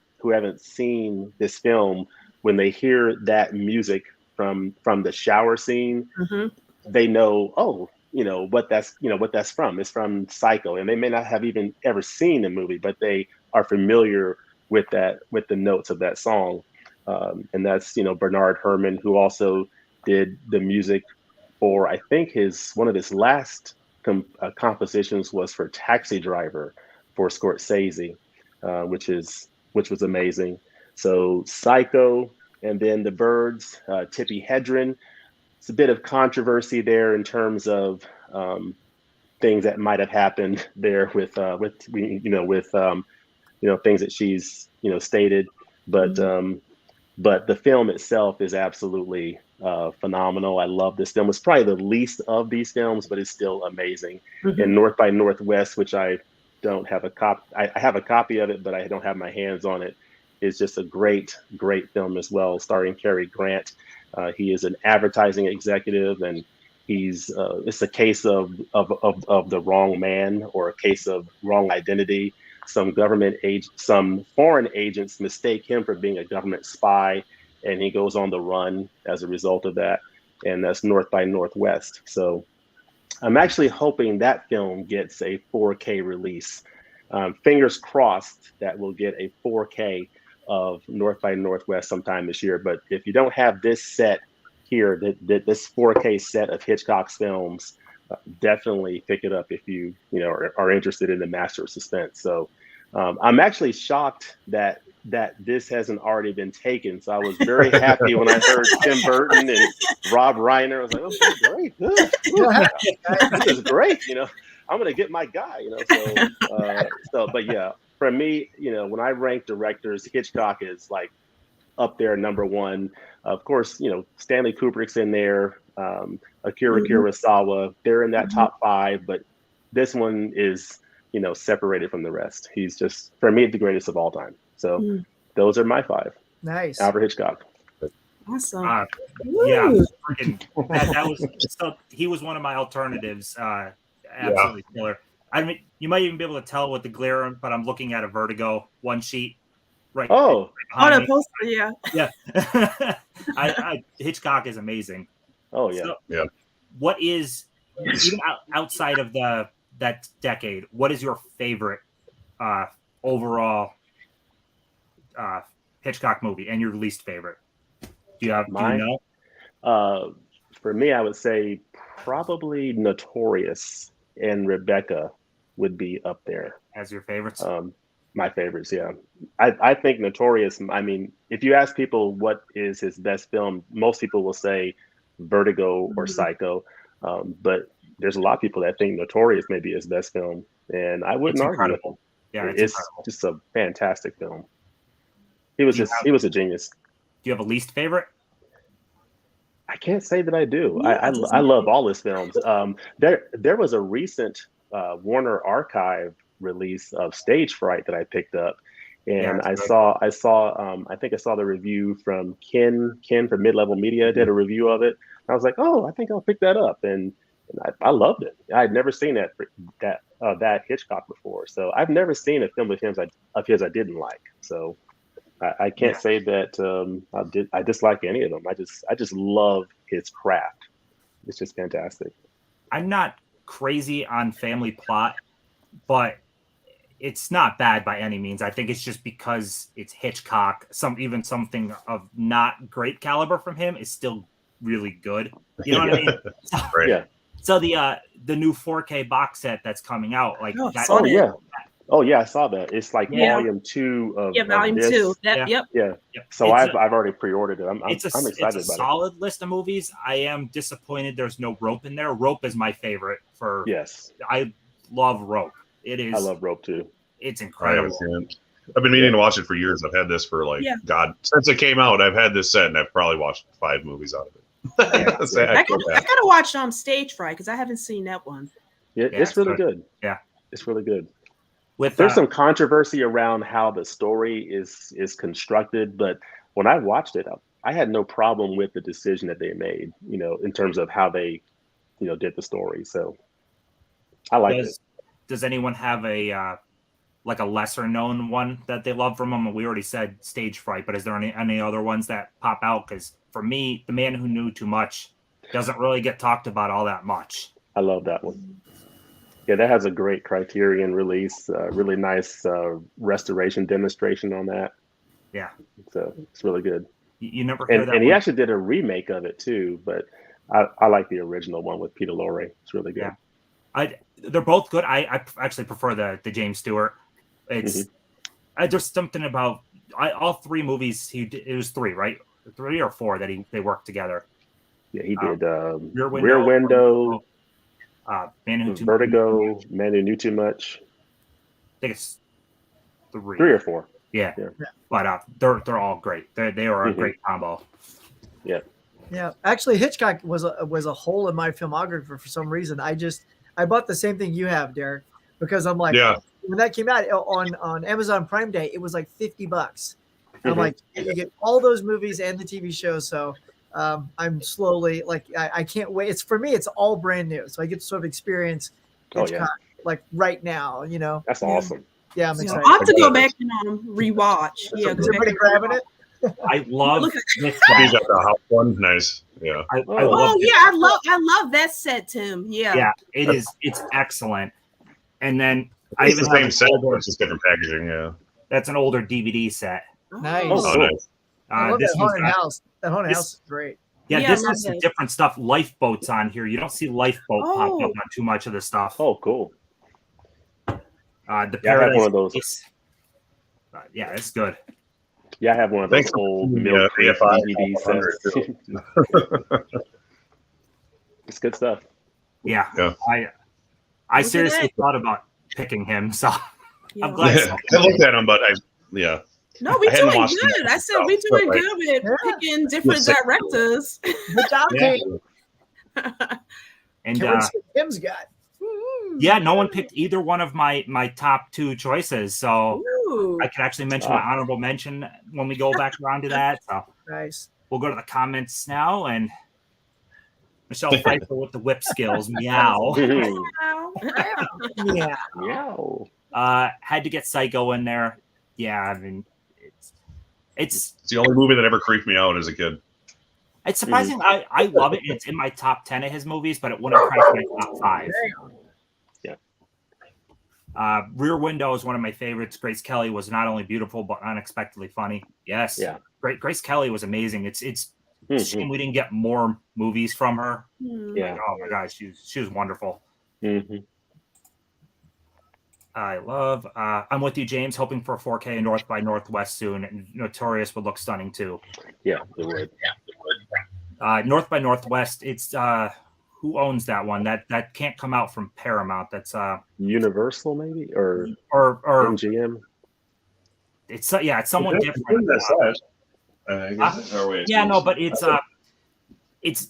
seen this film, when they hear that music from the shower scene, they know, what that's from. It's from Psycho, and they may not have even ever seen the movie, but they are familiar with the notes of that song. And that's Bernard Herrmann, who also did the music for, I think one of his last compositions was for Taxi Driver for Scorsese, which was amazing. So Psycho, and then The Birds, Tippi Hedren. It's a bit of controversy there in terms of things that might have happened there with things that she's stated, but the film itself is absolutely phenomenal. I love this film. It's probably the least of these films, but it's still amazing. And North by Northwest, which I don't have a copy. I have a copy of it, but I don't have my hands on it. Is just a great film as well, starring Cary Grant. He is an advertising executive, and it's a case of the wrong man, or a case of wrong identity. Some foreign agents mistake him for being a government spy, and he goes on the run as a result of that. And that's North by Northwest. So I'm actually hoping that film gets a 4K release. Fingers crossed that we'll get a 4K of North by Northwest sometime this year. But if you don't have this set here, this 4K set of Hitchcock's films, definitely pick it up if you are interested in the master of suspense. So I'm actually shocked that this hasn't already been taken. So I was very happy when I heard Tim Burton and Rob Reiner. I was like, oh, this is great. This is great. I'm going to get my guy, but yeah, for me, when I rank directors, Hitchcock is like up there, number one. Of course, Stanley Kubrick's in there, Akira Kurosawa, they're in that top 5, but this one is, separated from the rest. He's just, for me, the greatest of all time. So those are my 5. Nice. Alfred Hitchcock. Awesome. Yeah, that was he was one of my alternatives. Absolutely killer. I mean, you might even be able to tell with the glare, but I'm looking at a Vertigo one sheet. Right. Oh, behind the me. poster, yeah. Yeah. Hitchcock is amazing. oh yeah. So, Yeah. what is even outside of that decade? What is your favorite overall Hitchcock movie, and your least favorite? Do you Mine? know? For me, I would say probably Notorious and Rebecca would be up there. As your favorites? My favorites, yeah. I think Notorious, I mean, if you ask people what is his best film, most people will say Vertigo or Psycho. But there's a lot of people that think Notorious may be his best film, and I wouldn't It's argue with them. incredible. Yeah, It's incredible. just a fantastic film. He was a genius. Do you have a least favorite? I can't say that I do. Yeah, I love all his films. There was a recent Warner Archive release of Stage Fright that I picked up, and I saw I think I saw the review from Ken from Mid Level Media did a review of it. I was like, oh, I think I'll pick that up, and I loved it. I had never seen that Hitchcock before, so I've never seen a film of his I didn't like. So I can't say that I dislike any of them. I just love his craft. It's just fantastic. I'm not crazy on family plot, but it's not bad by any means. I think it's just because it's Hitchcock. Something of not great caliber from him is still really good. You know what I mean? Right. Yeah. So the new 4K box set that's coming out, like Oh, that. saw Oh that. yeah. Oh yeah, I saw that. It's like Yeah. volume 2 of Volume this. 2. Yeah. Yep. Yeah. Yep. So It's I've already pre-ordered it. I'm it's a excited about solid list of movies. I am disappointed there's no Rope in there. Rope is my favorite for. it. Yes, I love Rope. It is. I love Rope too. It's I haven't incredible. seen it. I've been meaning to watch it for years. I've had this for God, since it came out. I've had this set, and I've probably watched 5 movies out of it. So I gotta watch Stage Fright because I haven't seen that one. Yeah, it's really good. Yeah. It's really good. With There's some controversy around how the story is constructed, but when I watched it, I had no problem with the decision that they made. In terms of how they, did the story. So I like it. Does anyone have a lesser known one that they love from him? We already said Stage Fright, but is there any other ones that pop out? Because for me, The Man Who Knew Too Much doesn't really get talked about all that much. I love that one. Yeah, that has a great Criterion release. Really nice restoration demonstration on that. Yeah. So it's really good. You never hear that And he one? actually did a remake of it too, but I like the original one with Peter Lorre. It's really good. Yeah. They're both good. I actually prefer the James Stewart. It's there's something about all 3 movies. It was 3, right? 3 or 4 that they worked together. Yeah, he did Rear Window, Man Who Vertigo, Man Who Knew Too Much. I think it's 3. 3 or 4. Yeah. But they're all great. They are a great combo. Yeah. Yeah, actually, Hitchcock was a hole in my filmography for some reason. I bought the same thing you have, Derek, because I'm like, when that came out on Amazon Prime Day, it was like $50. I'm like, you get all those movies and the TV shows. So I'm slowly I can't wait. It's for me, it's all brand new, so I get to sort of experience Hitchcock like right now. That's awesome. Yeah, I'm excited. I'll have to go back and rewatch. Yeah, Is everybody grabbing it? I love this You set. got the house one, nice. Yeah. I Oh love yeah, I love that set, Tim. Yeah. Yeah, it's excellent. And then It's the same set, older, but it's just different packaging. Yeah. that's an older DVD set. Nice. Oh, Oh, nice. I love This that one's haunted house. That haunted house is great. Yeah, Yeah, this I love is some it. different stuff. Lifeboats on here. You don't see Lifeboat pop Oh. up on too much of the stuff. Oh, cool. The Yeah, I have Paradise one of those. Case. Yeah, it's good. Yeah, I have one of those Thanks. old Yeah, Milk Crate AFI DVD 100 sets. It's good stuff. Yeah. Yeah. I at seriously that. thought about picking him, so Yeah. I'm glad. I looked at them, but No, we're I hadn't doing watched good. them I said myself, we're doing but, good with Yeah. picking different Listen. directors. Good job, Yeah. team. And Can't wait to see what Tim's got. yeah, no one picked either one of my top 2 choices, so Ooh. I could actually mention my honorable mention when we go back around to that. So Nice. we'll go to the comments now, and Michelle Pfeiffer with the whip skills, meow. Yeah. Meow. Had to get Psycho in there. Yeah, I mean, It's the only movie that ever creeped me out as a kid. It's surprising. I love it. It's in my top 10 of his movies, but it wouldn't crack my top 5. Yeah. Rear Window is one of my favorites. Grace Kelly was not only beautiful but unexpectedly funny. Yes. Yeah. Grace Kelly was amazing. It's shame we didn't get more movies from her. Yeah. Like, oh my gosh, she was wonderful. Mm-hmm. I love. I'm with you, James. Hoping for 4K and North by Northwest soon. And Notorious would look stunning too. Yeah, it would. North by Northwest. It's who owns that one? That can't come out from Paramount. That's Universal maybe or MGM. It's someone different. But it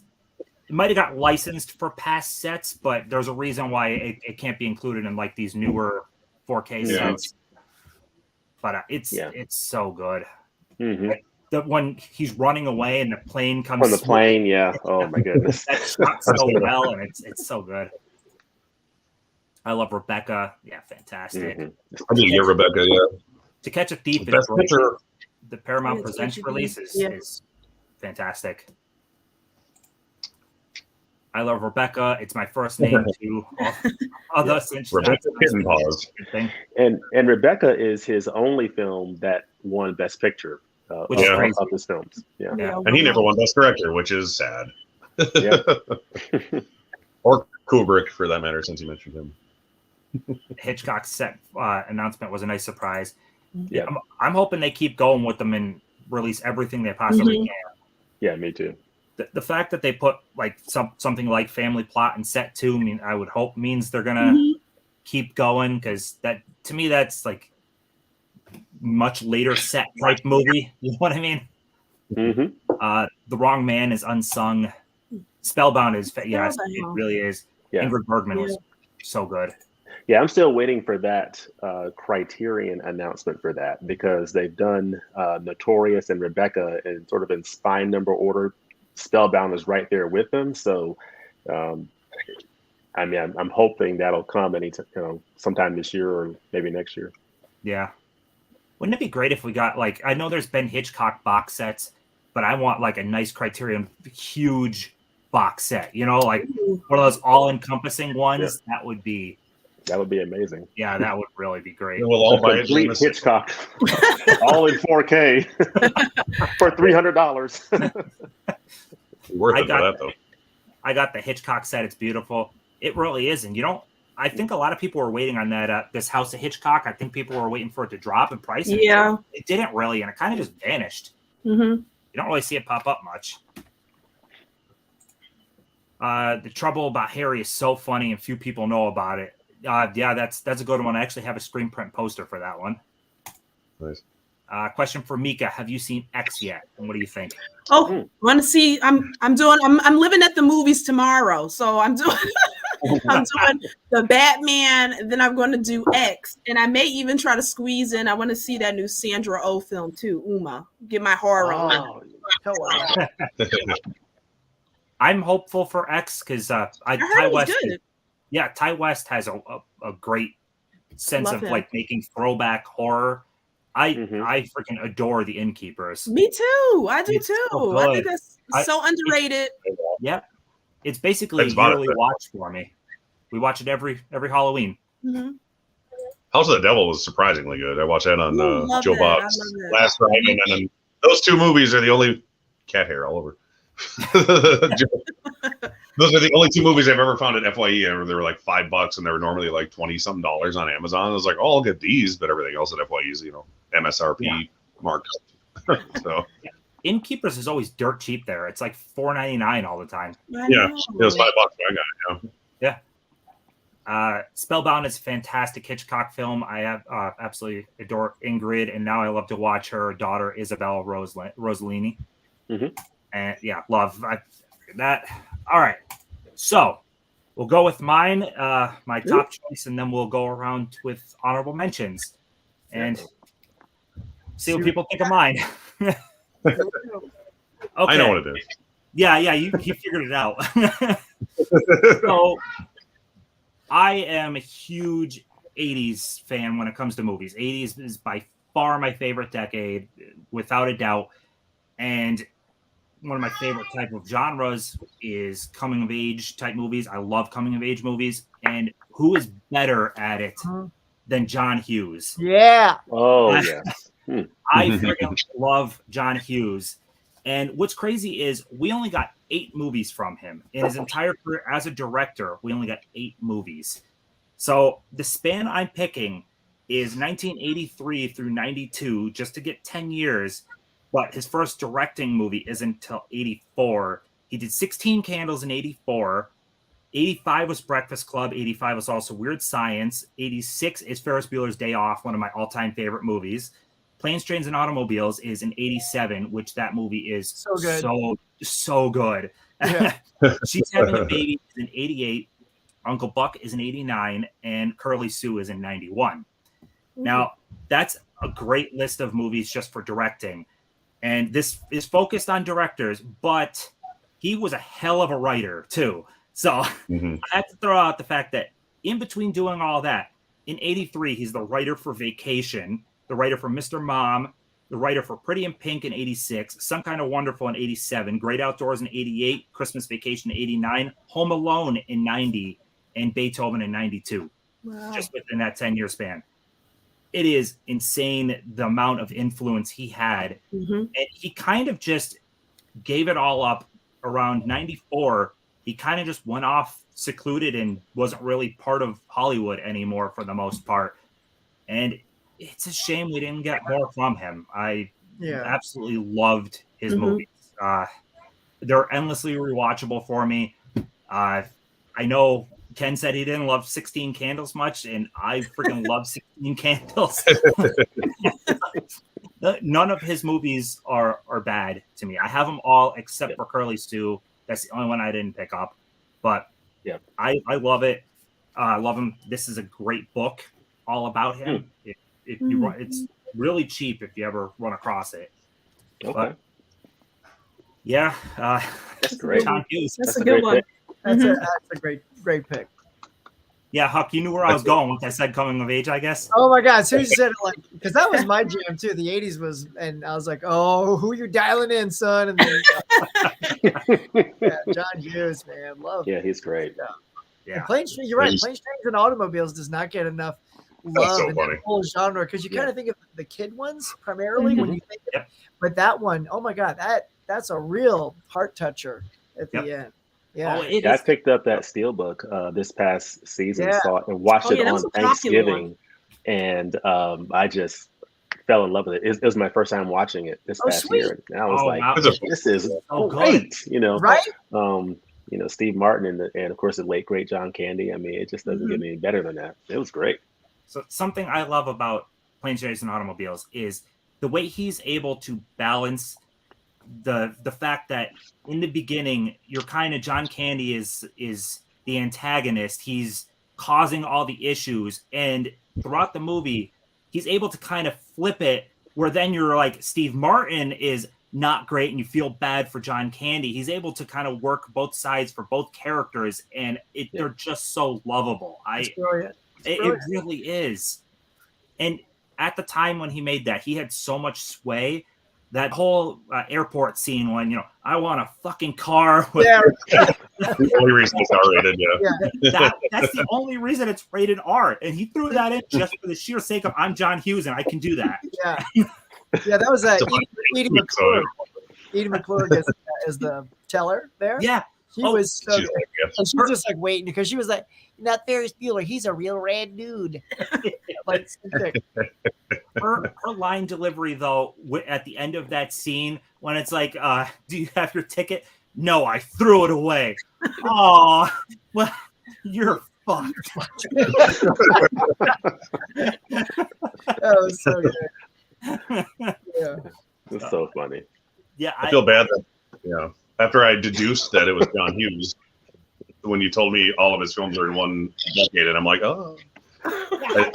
might have got licensed for past sets, but there's a reason why it can't be included in like these newer 4K sets. But it's so good. Mm-hmm. When he's running away and the plane comes from the plane, yeah. Oh my goodness, that's shot so well, and it's so good. I love Rebecca. Yeah, fantastic. Mm-hmm. I mean, Rebecca. Yeah. To Catch a Thief is great. The Paramount Presents release is fantastic. I love Rebecca. It's my first name too. Rebecca Kitten Paws. And Rebecca is his only film that won Best Picture of his films. Yeah. And he never won Best Director, which is sad. Yeah. Or Kubrick, for that matter, since you mentioned him. Hitchcock's set announcement was a nice surprise. Yeah, I'm hoping they keep going with them and release everything they possibly can. Yeah, me too. The fact that they put like something like Family Plot in set 2, I would hope means they're gonna keep going, because that to me that's like much later set type movie. You know what I mean? Mm-hmm. The Wrong Man is unsung. Spellbound is yes, it really is. Yeah. Ingrid Bergman was so good. Yeah, I'm still waiting for that Criterion announcement for that, because they've done Notorious and Rebecca in sort of in spine number order. Spellbound is right there with them, so I'm hoping that'll come sometime this year or maybe next year. Yeah, wouldn't it be great if we got like, I know there's been Hitchcock box sets, but I want like a nice Criterion huge box set. Like one of those all-encompassing ones. Yeah. That would be amazing. Yeah, that would really be great. We'll all buy complete Hitchcock, all in 4K for $300. Worth it for that, though. I got the Hitchcock set. It's beautiful. It really is. And I think a lot of people were waiting on that. This House of Hitchcock. I think people were waiting for it to drop in price. Yeah, it didn't really, and it kind of just vanished. Mm-hmm. You don't really see it pop up much. The Trouble About Harry is so funny, and few people know about it. That's a good one. I actually have a screen print poster for that one. Nice. Question for Mika: have you seen X yet? And what do you think? Oh, want to see? I'm living at the movies tomorrow, so I'm doing the Batman, and then I'm going to do X, and I may even try to squeeze in. I want to see that new Sandra Oh film too, Uma. Get my horror on. I'm hopeful for X because Ty West. Good. Yeah, Ty West has a great sense of like making throwback horror. I freaking adore The Innkeepers. Me too. I do too. So I think that's so underrated. Yep. It's basically a yearly watch for me. We watch it every Halloween. Mm-hmm. House of the Devil was surprisingly good. I watched that on Joe Bob's last night, and then those two movies are the only cat hair all over. Those are the only two movies I've ever found at FYE. They were like $5, and they were normally like $20-something on Amazon. I was like, oh, I'll get these, but everything else at FYE is, MSRP marked. So Innkeepers is always dirt cheap there. It's like $4.99 all the time. Yeah, it was $5 when I got it. Yeah. Spellbound is a fantastic Hitchcock film. I have absolutely adore Ingrid, and now I love to watch her daughter Isabella Rossellini. Mm-hmm. And love that. All right, so we'll go with mine, my top choice, and then we'll go around with honorable mentions and see what people think of mine. Okay. I know what it is. Yeah, you figured it out. So I am a huge 80s fan when it comes to movies. 80s is by far my favorite decade, without a doubt. And one of my favorite type of genres is coming of age type movies. I love coming of age movies. And who is better at it than John Hughes? Yeah. Oh, yes. I freaking love John Hughes. And what's crazy is we only got 8 movies from him. In his entire career as a director, we only got 8 movies. So the span I'm picking is 1983 through 92, just to get 10 years. But his first directing movie isn't until 84. He did 16 Candles in 84. 85 was Breakfast Club. 85 was also Weird Science. 86 is Ferris Bueller's Day Off, one of my all-time favorite movies. Planes, Trains, and Automobiles is in 87, which that movie is So good. So good. Yeah. She's Having a Baby is in 88. Uncle Buck is in 89. And Curly Sue is in 91. Now, that's a great list of movies just for directing. And this is focused on directors, but he was a hell of a writer, too. So I have to throw out the fact that in between doing all that, in 83, he's the writer for Vacation, the writer for Mr. Mom, the writer for Pretty in Pink in 86, Some Kind of Wonderful in 87, Great Outdoors in 88, Christmas Vacation in 89, Home Alone in 90, and Beethoven in 92, just within that 10-year span. It is insane the amount of influence he had. And he kind of just gave it all up around 94. He kind of just went off secluded and wasn't really part of Hollywood anymore for the most part. And it's a shame we didn't get more from him. I absolutely loved his movies. They're endlessly rewatchable for me. I know Ken said he didn't love 16 Candles much, and I freaking love 16 Candles. None of his movies are bad to me. I have them all except for Curly Sue. That's the only one I didn't pick up. But I love it. I love him. This is a great book all about him. If you it's really cheap if you ever run across it. Okay. But, yeah. That's great. John Hughes. That's a good one. pick. That's a great pick. Yeah, Huck, you knew where I was going once I said coming of age, I guess. Oh my God! As soon as you said it, like, because that was my jam too. The '80s was, and I was like, "Oh, who you dialing in, son?" And then, John Hughes, man, love. Yeah, he's great. Yeah. And Planes, you're right. Planes, Trains, and Automobiles does not get enough love so in funny. that whole genre because you kind of think of the kid ones primarily when you think of, but that one, oh my God, that's a real heart toucher at the end. Yeah. I picked up that Steelbook this past season, saw it and watched it that on was a popular Thanksgiving, and I just fell in love with it. It was my first time watching it this past year, and I was like, wow. "This is great." You know, Right? You know, Steve Martin and of course the late great John Candy. I mean, it just doesn't get any better than that. It was great. So something I love about Planes, Trains, and Automobiles is the way he's able to balance the fact that in the beginning you're kind of John Candy is the antagonist. He's causing all the issues, and throughout the movie he's able to kind of flip it where then you're like Steve Martin is not great and you feel bad for John Candy. He's able to kind of work both sides for both characters, and they're just so lovable. It's brilliant. It really is. And at the time when he made that, he had so much sway. That whole airport scene when, I want a fucking car. With The only reason it's R-rated, that's the only reason it's rated R. And he threw that in just for the sheer sake of I'm John Hughes and I can do that. Yeah, that was Edie McClure. Edie McClure is the teller there. Yeah. She was so good. like, And she was just like waiting because she was like, not Ferris Bueller. He's a real rad dude. Like, her line delivery, though, at the end of that scene, when it's like, do you have your ticket? No, I threw it away. Oh, well, you're fucked. That was so good. Yeah. It's so funny. Yeah, I feel bad that, after I deduced that it was John Hughes, when you told me all of his films are in one decade, and I'm like, oh. I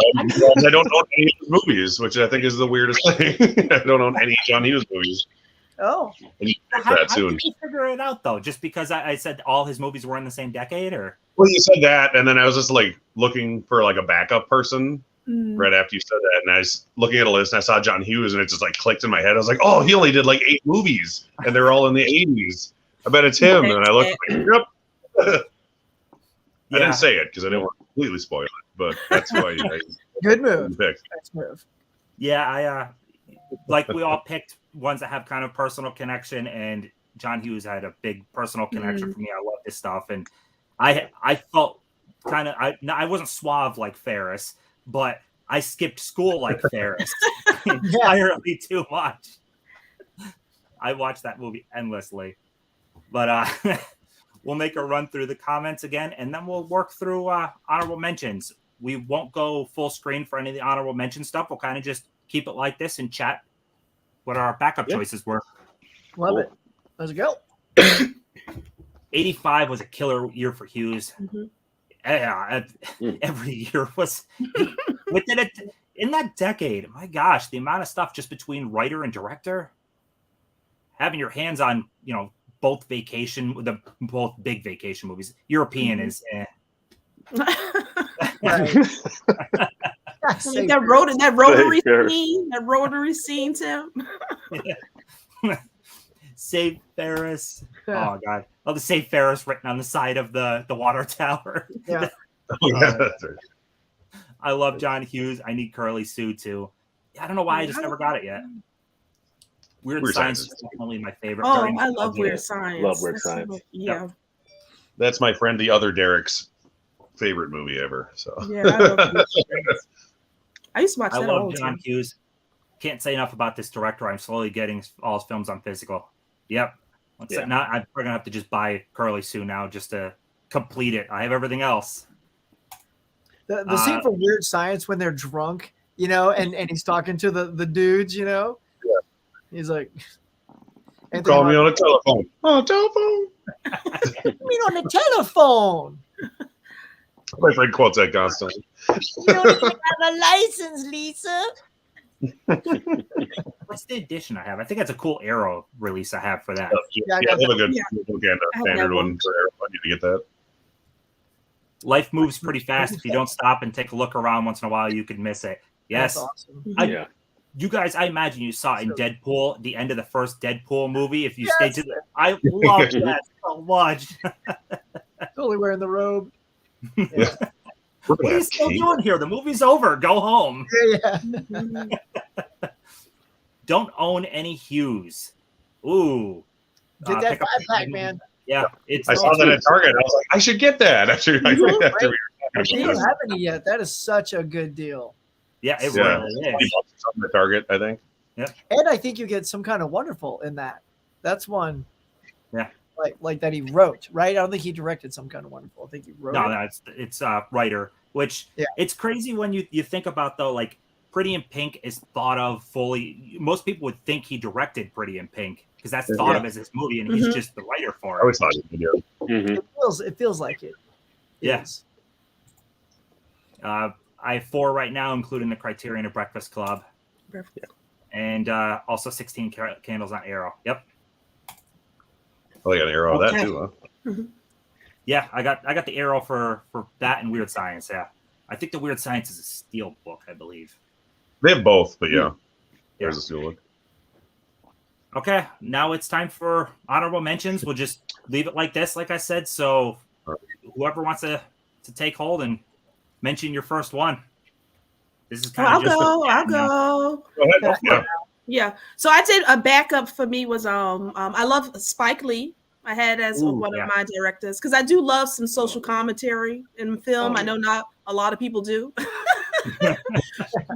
don't own any of his movies, which I think is the weirdest thing. I don't own any John Hughes movies. Oh. And you How that soon. did you figure it out, though? Just because I said all his movies were in the same decade, or? Well, you said that, and then I was just like looking for like a backup person, right after you said that, and I was looking at a list and I saw John Hughes, and it just like clicked in my head. I was like, oh, he only did like 8 movies, and they're all in the 80s. I bet it's him. And I looked, like, yep. I didn't say it because I didn't want to completely spoil it, but that's why I Good move. picked. Nice move. Yeah, I like we all picked ones that have kind of personal connection, and John Hughes had a big personal connection for me. I love this stuff, and I felt kind of I wasn't suave like Ferris, but I skipped school like Ferris entirely too much. I watched that movie endlessly, but we'll make a run through the comments again, and then we'll work through honorable mentions. We won't go full screen for any of the honorable mention stuff. We'll kind of just keep it like this and chat what our backup choices were. Love it. Let's go. 85 was a killer year for Hughes. Every year was within it in that decade. My gosh, the amount of stuff just between writer and director, having your hands on, both big vacation movies. European is that rotary scene, Tim. Save Ferris. Oh God, the Save Ferris written on the side of the water tower. Yeah. That's right. I love John Hughes. I need Curly Sue too. I don't know why I just never got it yet. Weird Science is definitely my favorite. Oh, I love Weird Science. Love Weird Science. Yeah. That's my friend, the other Derek's favorite movie ever. So yeah, I love Weird Science. I used to watch that. I love John Hughes. Can't say enough about this director. I'm slowly getting all his films on physical. Yep. Now I'm gonna have to just buy Curly Sue now just to complete it. I have everything else. The scene from Weird Science when they're drunk, and he's talking to the dudes, Yeah. He's like, call me on the telephone. Oh, telephone. mean on the telephone. My friend quotes that constantly. You don't even have a license, Lisa. What's the edition I have? I think that's a cool Arrow release I have for that. Yeah, I have a good standard one for Arrow. I need to get that. Life moves pretty fast. If you don't stop and take a look around once in a while, you could miss it. Yes. That's awesome. You guys, I imagine you saw in Deadpool, the end of the first Deadpool movie. If you stayed to the, I love that so much. Totally wearing the robe. Yeah. What are you still doing here? The movie's over. Go home. Yeah. Don't own any Hughes. Ooh. Get that 5-pack, man. Yeah. I saw that at Target. I was like, I should get that. I don't have any yet. That is such a good deal. Yeah, it really is. Something at Target, I think. Yeah. And I think you get Some Kind of Wonderful in that. That's one. Yeah. Like that he wrote, right? I don't think he directed Some Kind of Wonderful. I think he wrote. No, it's writer, which it's crazy when you think about though, like Pretty in Pink is thought of fully. Most people would think he directed Pretty in Pink because that's thought of as his movie, and he's just the writer for it. I always thought he did. It feels like it. Yes. I have 4 right now, including the Criterion of Breakfast Club. And also 16 Candles on Arrow. Yep. Oh, you got an Arrow of that too, huh? Yeah, I got the Arrow for that and Weird Science. Yeah, I think the Weird Science is a steel book, I believe. They have both, but there's a steel book. Okay, now it's time for honorable mentions. We'll just leave it like this, like I said. So whoever wants to take hold and mention your first one. This is kind of I'll go. Go ahead. Yeah. So I did a backup for me was I love Spike Lee. I had as one of my directors because I do love some social commentary in film. I know not a lot of people do, but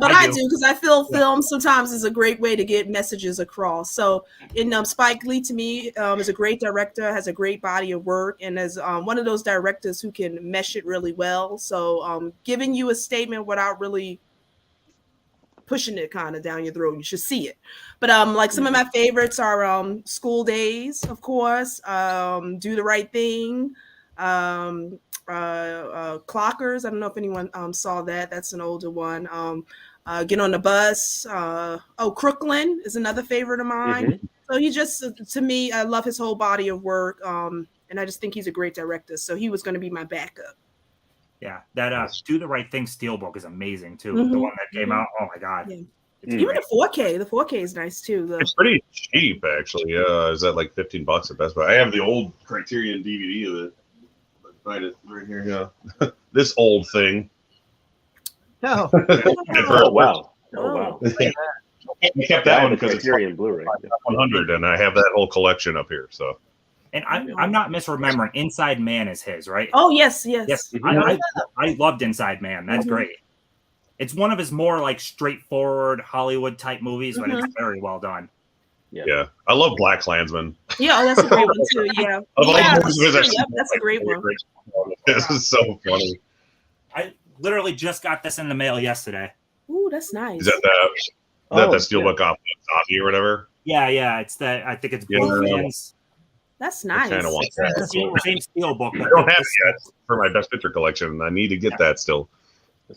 I do because I feel film sometimes is a great way to get messages across. So in Spike Lee to me is a great director, has a great body of work, and is one of those directors who can mesh it really well. So giving you a statement without really pushing it kind of down your throat. You should see it. But like some of my favorites are School Days, of course, Do the Right Thing, Clockers. I don't know if anyone saw that. That's an older one. Get on the Bus. Crooklyn is another favorite of mine. So he just, to me, I love his whole body of work. And I just think he's a great director. So he was going to be my backup. Yeah, that Do the Right Thing Steelbook is amazing too. The Mhm, one that came out. Oh my god. Yeah. It's Even great. the 4K. The 4K is nice too. It's pretty cheap, actually. Is that like $15 at Best Buy? I have the old Criterion DVD of it. Find it right here. Yeah, this old thing. No. Oh wow! Oh wow! I kept that one because it's Criterion Blu-ray. 100, and I have that whole collection up here. So, And I'm not misremembering. Inside Man is his, right? Oh yes, yes. Yes. Mhm. I loved Inside Man. That's Mhm. great. It's one of his more like straightforward Hollywood type movies, but it's very well done. yeah, I love Black Klansman. Yeah, oh, that's a great one too. Yeah. Of all Yeah, the movies I've seen, yep, that's a great one. This is so funny. I literally just got this in the mail yesterday. Ooh, that's nice. Is that that steelbook off Zombie or whatever? Yeah. It's that. I think it's Yeah. Both That's I nice. kind of want that. Same steel book. I don't have it yet for my Best Picture collection. I need to get that still.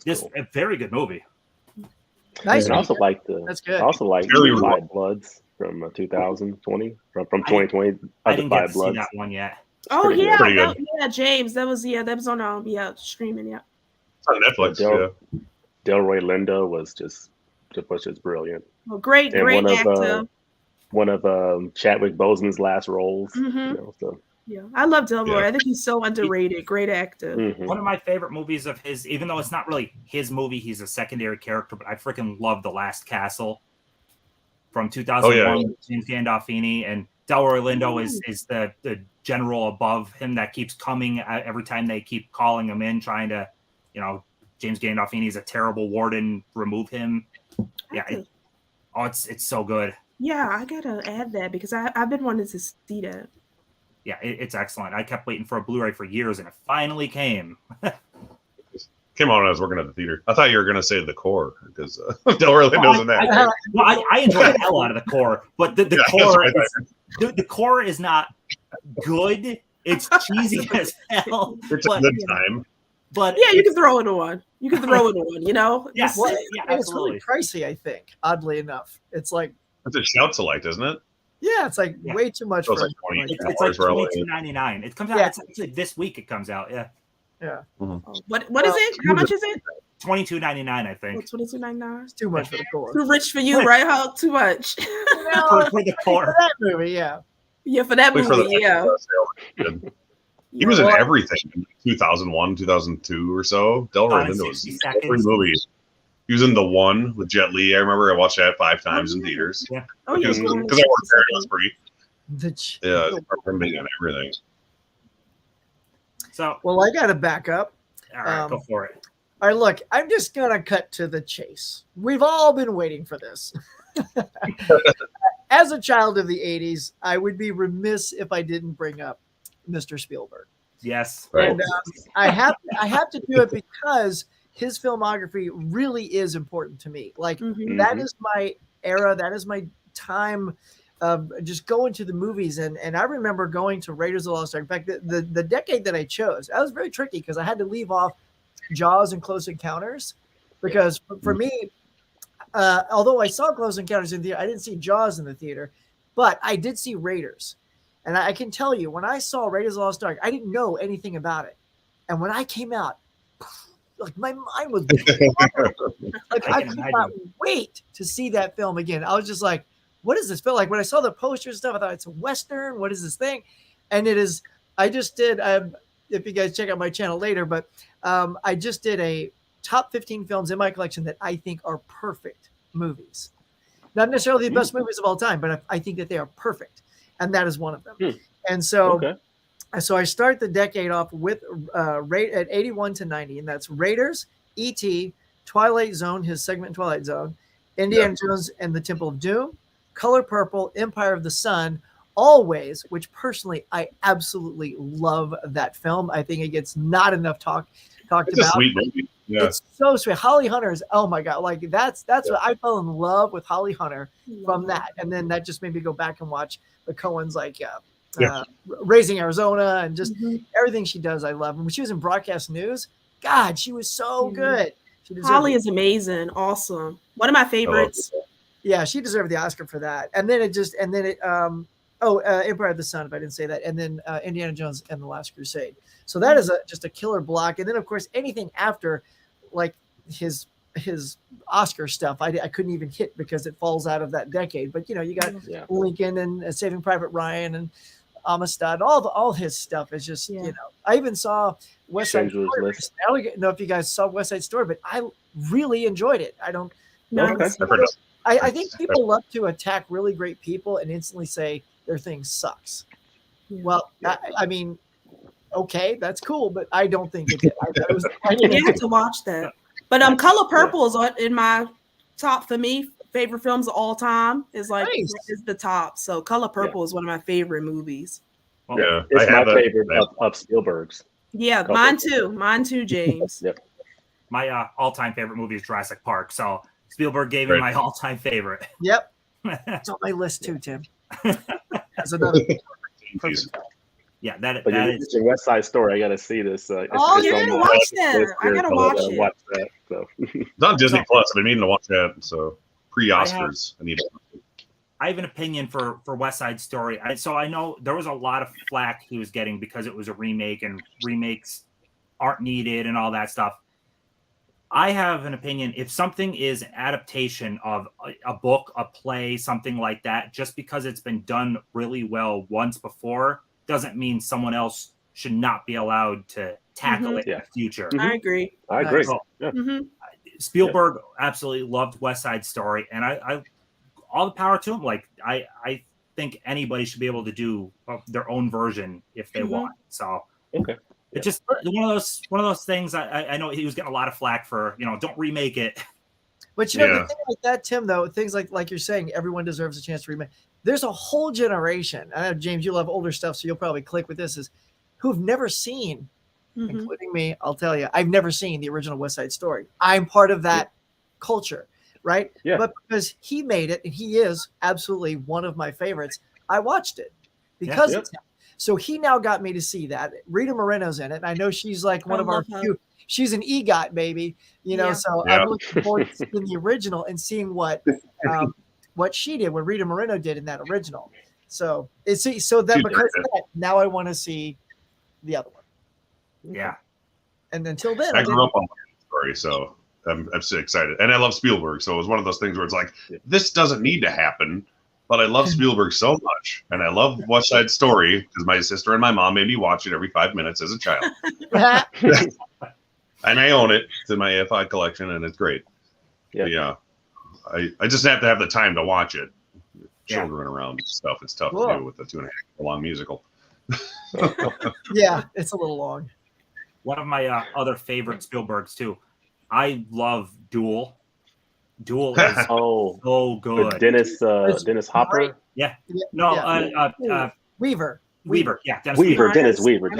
This a very good movie. Nice. And I also like That's good. I also like Very Five Bloods from 2020 from 2020. I didn't get Five to see Bloods. that one yet. Oh pretty yeah, good. yeah, James. That was on streaming. Yeah. It's on Netflix. Yeah. Delroy Lindo was just brilliant. Well, great And actor. one of Chadwick Boseman's last roles. Mhm. So, Yeah, I love Delroy. Yeah. I think he's so underrated. Great actor. mhm. One of my favorite movies of his, even though it's not really his movie, he's a secondary character, but I freaking love The Last Castle from 2001 with James Gandolfini, and Delroy Lindo is the general above him that keeps coming every time they keep calling him in, trying to, James Gandolfini is a terrible warden, remove him. Yeah, it's so good. Yeah, I gotta add that because I've been wanting to see that. Yeah, it's excellent. I kept waiting for a Blu-ray for years, and it finally came. Came on when I was working at the theater. I thought you were going to say The Core because Delroy Lindo's in that. I enjoy the hell out of The Core, but the core the core is not good. It's cheesy as hell. It's a good time. But Yeah, you can throw it on. You can throw it on. Yes, Just- yeah, And it's really absolutely. pricey, I think, oddly enough. It's like, It's a shout select, isn't it? yeah, it's like Yeah. way too much So it's for like 20. It's $20 like for LA. $22.99. It comes out. Yeah. It's actually this week. It comes out. Yeah, What is it? How much is it? $22.99. I Oh, think $22.99. It's too much for the core. Too rich for you, right, Huck? Too much. for the core. For that movie, yeah. Yeah, for that Wait for movie. the Yeah. Good. He was in everything in 2001, 2002 or so. Delroy Gone in Lindo was 60 in seconds. every movie. He was in The One with Jet Li. I remember I watched that 5 times in theaters. Yeah. Oh, yeah. Because I worked there and it was free. Yeah, I remember being on everything. So, Well, I got to back up. all right, go for it. All right, look, I'm just going to cut to the chase. We've all been waiting for this. As a child of the 80s, I would be remiss if I didn't bring up Mr. Spielberg. Yes. Right. And I have to do it because his filmography really is important to me. Like Mhm. that is my era. That is my time of just going to the movies. And I remember going to Raiders of the Lost Ark. In fact, the decade that I chose, that was very tricky because I had to leave off Jaws and Close Encounters because for me, although I saw Close Encounters in the theater, I didn't see Jaws in the theater, but I did see Raiders. And I can tell you, when I saw Raiders of the Lost Ark, I didn't know anything about it. And when I came out, like my mind was blown. Like I could not wait to see that film again. I was just like, what does this feel like? When I saw the posters and stuff, I thought it's a Western. What is this thing? And it is, I just did, if you guys check out my channel later, but I just did a top 15 films in my collection that I think are perfect movies. Not necessarily the best movies of all time, but I think that they are perfect. And that is one of them. And so, so I start the decade off with at 81 to 90, and that's Raiders, E.T., Twilight Zone, his segment in Twilight Zone, Indiana Jones and the Temple of Doom, Color Purple, Empire of the Sun, Always, which personally I absolutely love that film. I think it gets not enough talked about. It's a sweet movie. Yeah. It's so sweet. Holly Hunter is, oh my God, like that's what I fell in love with Holly Hunter from that. And then that just made me go back and watch the Coens, like Raising Arizona and just everything she does. I love. And when she was in broadcast news, God, she was so good. Holly is amazing. Awesome. One of my favorites. Yeah, she deserved the Oscar for that. And then Empire of the Sun, if I didn't say that, and then Indiana Jones and the Last Crusade. So that is just a killer block. And then of course anything after, like his Oscar stuff, I couldn't even hit because it falls out of that decade. But you got Lincoln and Saving Private Ryan and Amistad, all his stuff is just I even saw West Side Story. I don't know if you guys saw West Side Story, but I really enjoyed it. I don't know. I think people love to attack really great people and instantly say their thing sucks. Well, I mean, okay, that's cool, but I don't think it did. You have to watch that. But Color Purple is in my top for me. Favorite films of all time is is the top. So Color Purple is one of my favorite movies. Yeah, it's my favorite of Spielberg's. Yeah, mine too, James. Yep. My all-time favorite movie is Jurassic Park. So Spielberg gave me my all-time favorite. Yep, it's on my list too, Tim. That's another. Yeah, that is the West Side Story. I got to see this. You gotta watch that. I gotta watch it. Watch that. So. It's on Disney Plus. I've been meaning to watch that. So pre-Oscars, I have an opinion for West Side Story. So I know there was a lot of flack he was getting because it was a remake and remakes aren't needed and all that stuff. I have an opinion. If something is an adaptation of a book, a play, something like that, just because it's been done really well once before, doesn't mean someone else should not be allowed to tackle it in the future. I agree. So, Spielberg absolutely loved West Side Story, and I all the power to him. Like I think anybody should be able to do their own version if they want. So it's just one of those things. I know he was getting a lot of flack for don't remake it. But the thing like that, Tim, though, things like you're saying, everyone deserves a chance to remake. There's a whole generation. I know, James, you love older stuff, so you'll probably click with this, is who've never seen, including me, I'll tell you, I've never seen the original West Side Story. I'm part of that culture, right? Yeah. But because he made it, and he is absolutely one of my favorites, I watched it because it's him. So he now got me to see that. Rita Moreno's in it, and I know she's like one of our few. She's an EGOT baby, so I'm looking forward to seeing the original and seeing what she did, what Rita Moreno did in that original. So because of that, now I want to see the other one. Yeah. And until then, I grew up on the story, so I'm so excited. And I love Spielberg, so it was one of those things where it's like, this doesn't need to happen, but I love Spielberg so much. And I love West Side Story because my sister and my mom made me watch it every 5 minutes as a child. And I own it. It's in my AFI collection, and it's great. Yeah. I just have to have the time to watch it. Children around and stuff. It's tough to do with the 2.5 hour long musical. Yeah, it's a little long. One of my other favorite Spielbergs too. I love Duel. Duel is so good. Dennis Hopper. Right? Yeah. No. Weaver. Yeah. Dennis Weaver.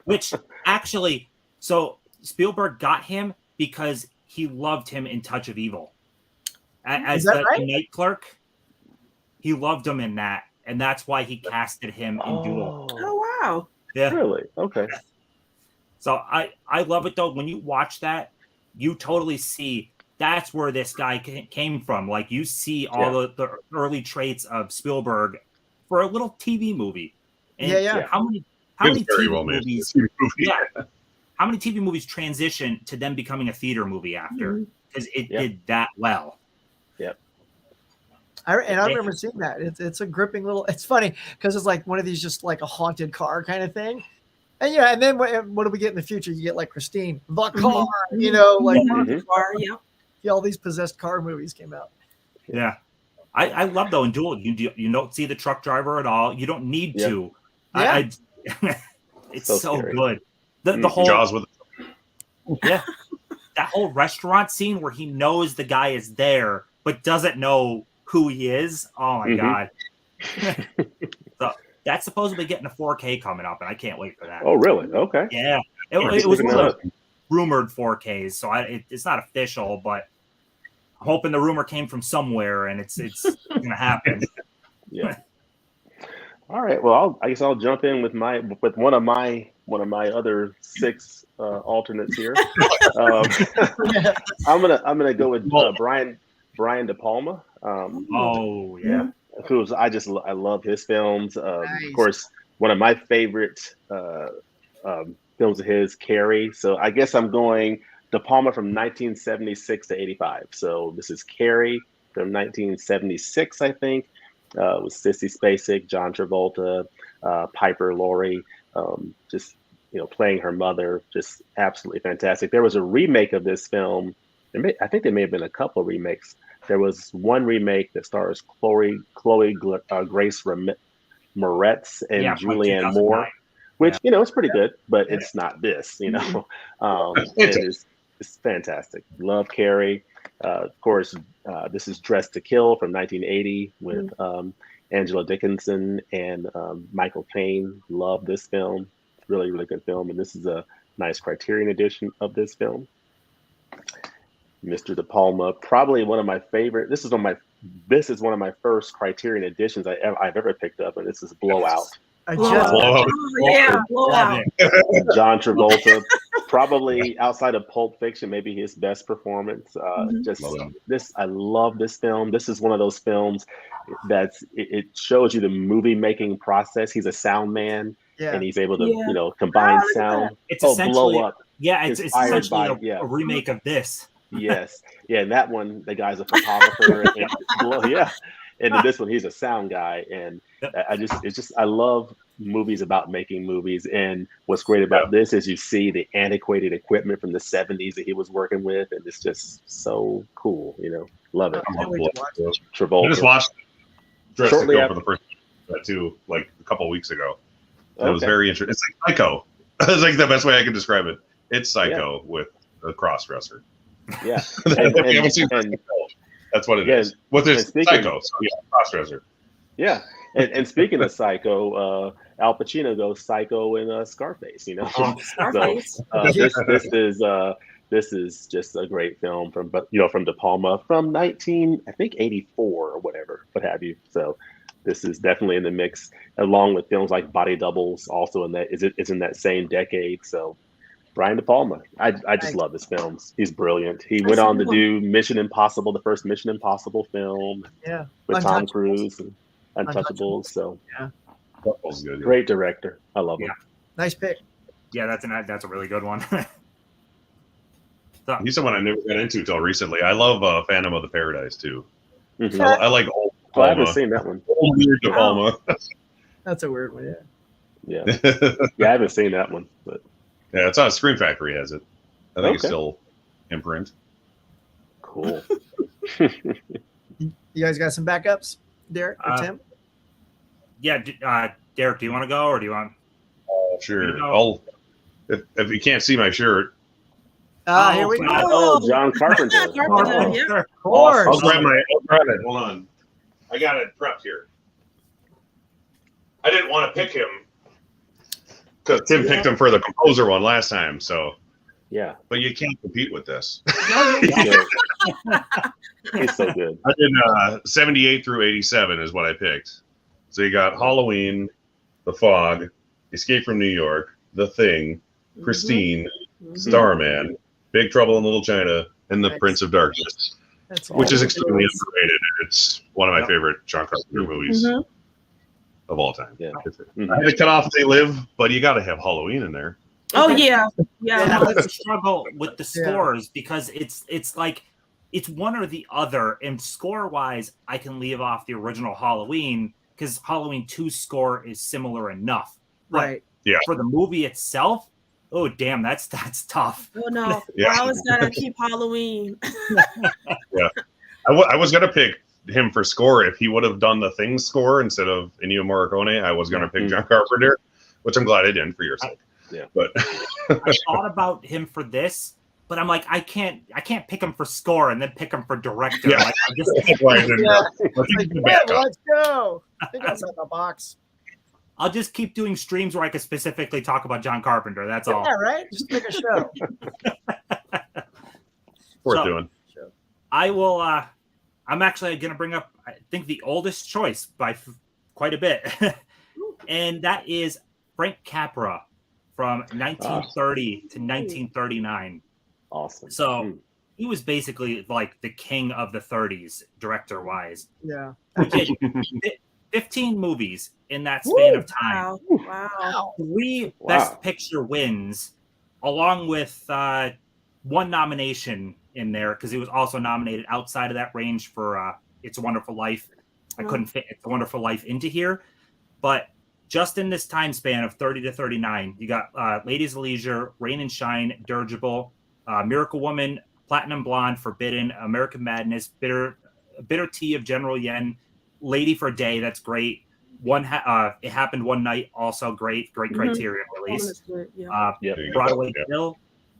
Which actually, so Spielberg got him because he loved him in Touch of Evil. As the night clerk, he loved him in that, and that's why he casted him in Duel. Oh wow! Yeah, really? Okay. So I love it though. When you watch that, you totally see that's where this guy came from. Like you see all the early traits of Spielberg for a little TV movie. And how many TV movies? How many TV movies transition to them becoming a theater movie after? Because it did that well. Yep. I remember seeing that. It's a gripping little. It's funny because it's like one of these just like a haunted car kind of thing. And and then what do we get in the future? You get like Christine, the car, the car. Yeah. All these possessed car movies came out. Yeah. I love though in Duel you don't see the truck driver at all. You don't need to. Yeah. It's so good. The whole Jaws with that whole restaurant scene where he knows the guy is there but doesn't know who he is. Oh my god! So that's supposedly getting a 4K coming up, and I can't wait for that. Oh really? Okay. Yeah, it was one of rumored 4Ks, so it's not official, but I'm hoping the rumor came from somewhere, and it's gonna happen. Yeah. All right. Well, I guess I'll jump in with one of my other 6 alternates here. I'm gonna go with Brian De Palma. Who's I love his films. Of Nice. course, one of my favorite films of his, Carrie. So I guess I'm going De Palma from 1976 to 85. So this is Carrie from 1976, I think, with Sissy Spacek, John Travolta, Piper Laurie, just playing her mother, just absolutely fantastic. There was a remake of this film. I think there may have been a couple of remakes. There was one remake that stars Chloe Grace Moretz and Yeah, from Julianne 2009. Moore, which it's pretty good, but it's not this. It's fantastic. Love Carrie. Of course, this is Dressed to Kill from 1980 with Angela Dickinson and Michael Caine. Love this film. Really, really good film, and this is a nice Criterion edition of this film. Mr. De Palma, probably one of my favorite. This is one of my first Criterion editions I've ever picked up, and this is Blowout. I Blowout. just Blowout. John Travolta, probably outside of Pulp Fiction, maybe his best performance. I love this film. This is one of those films it shows you the movie making process. He's a sound man, and he's able to combine sound. It's essentially Blow Up. Yeah, it's Inspired essentially by- a remake of this. Yes. Yeah, and that one, the guy's a photographer. And in this one, he's a sound guy. And I love movies about making movies. And what's great about this is you see the antiquated equipment from the 70s that he was working with. And it's just so cool, Love it. I love Travolta. I just watched Dressed to Shortly Kill after- for the first time too, like a couple of weeks ago. It was Okay. very interesting. It's like Psycho. It's like the best way I can describe it. It's Psycho with a cross-dresser. Yeah. If you haven't seen Dressed to Kill, that's what it is. With this Psycho, so yeah, cross-dresser. Yeah. And speaking of Psycho, Al Pacino goes Psycho in Scarface, Scarface. So this is just a great film from De Palma from 1984 or whatever, what have you. So this is definitely in the mix, along with films like Body Doubles, also is in that same decade. So Brian De Palma, I just love his films. He's brilliant. He went on to do Mission Impossible, the first Mission Impossible film, with Tom Cruise and Untouchables. So That was good. Yeah. great director. I love him. nice pick. Yeah, that's a really good one. So, He's someone I never got into until recently. I love Phantom of the Paradise too. Mhm. I like old De Well, I haven't Palma. seen that one. Old weird De Palma. That's a weird one. Yeah. Yeah, I haven't seen that one, but Yeah, it's on Scream Factory has it. I think it's Okay. still in print. cool. You guys got some backups, Derek or Tim? yeah, Derek, do you want to go or do you want? Sure. No. If you can't see my shirt, Here we go. Oh, John Carpenter. Carpenter, yeah. Of course. I'll grab it. Hold on. I got it prepped here. I didn't want to pick him because Tim picked him for the composer one last time. So, Yeah, but you can't compete with this. he's good. He's so good. I did 78 through 87 is what I picked. So you got Halloween, The Fog, Escape from New York, The Thing, Christine, Starman, Big Trouble in Little China, and The Nice. Prince of Darkness, That's which is awesome. extremely underrated. It's one of my favorite John Carpenter movies Mhm. of all time. Yeah. I had to cut off They Live, but you got to have Halloween in there. Oh yeah, And yeah. that's the struggle with the scores because it's like it's one or the other. And score wise, I can leave off the original Halloween because Halloween 2's score is similar enough. But Right. for the movie itself, oh damn, that's tough. Oh no, Yeah. I always gotta keep Halloween. I was going to pick him for score if he would have done the Thing score instead of Ennio Morricone. I was going to pick John Carpenter, which I'm glad I didn't for your sake. Yeah. But I thought about him for this, but I'm like, I can't pick him for score and then pick him for director. Yeah. Like, I just that's why I didn't Yeah. go. Let's Like, keep it yeah, back up. let's go. I think that's in the box. I'll just keep doing streams where I could specifically talk about John Carpenter. That's all. Yeah, right? Just make a show. Worth So- doing. I will. I'm actually going to bring up, I think, the oldest choice by quite a bit, and that is Frank Capra from 1930 to 1939. Awesome. So he was basically like the king of the 30s, director-wise. Yeah. We did 15 movies in that span of time. Wow. 3 Best Picture wins, along with 1 nomination in there because he was also nominated outside of that range for It's a Wonderful Life. I couldn't fit It's a Wonderful Life into here, but just in this time span of 30 to 39, you got Ladies of Leisure, Rain and Shine, Dirigible, Miracle Woman, Platinum Blonde, Forbidden, American Madness, Bitter Tea of General Yen, Lady for a Day, that's great. It Happened One Night, also great Criterion release. Broadway Bill,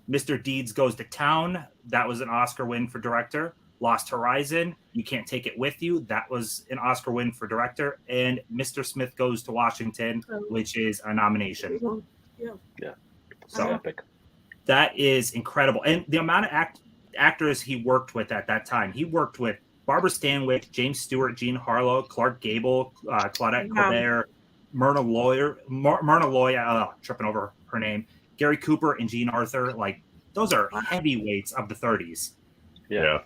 Mr. Deeds Goes to Town, that was an Oscar win for director. Lost Horizon, You Can't Take It With You, that was an Oscar win for director. And Mr. Smith Goes to Washington, which is a nomination. So epic. That is incredible. And the amount of actors he worked with at that time, he worked with Barbara Stanwyck, James Stewart, Jean Harlow, Clark Gable, Claudette Colbert, Myrna Loy, tripping over her name, Gary Cooper, and Jean Arthur. Like, those are heavyweights of the 30s. Yeah.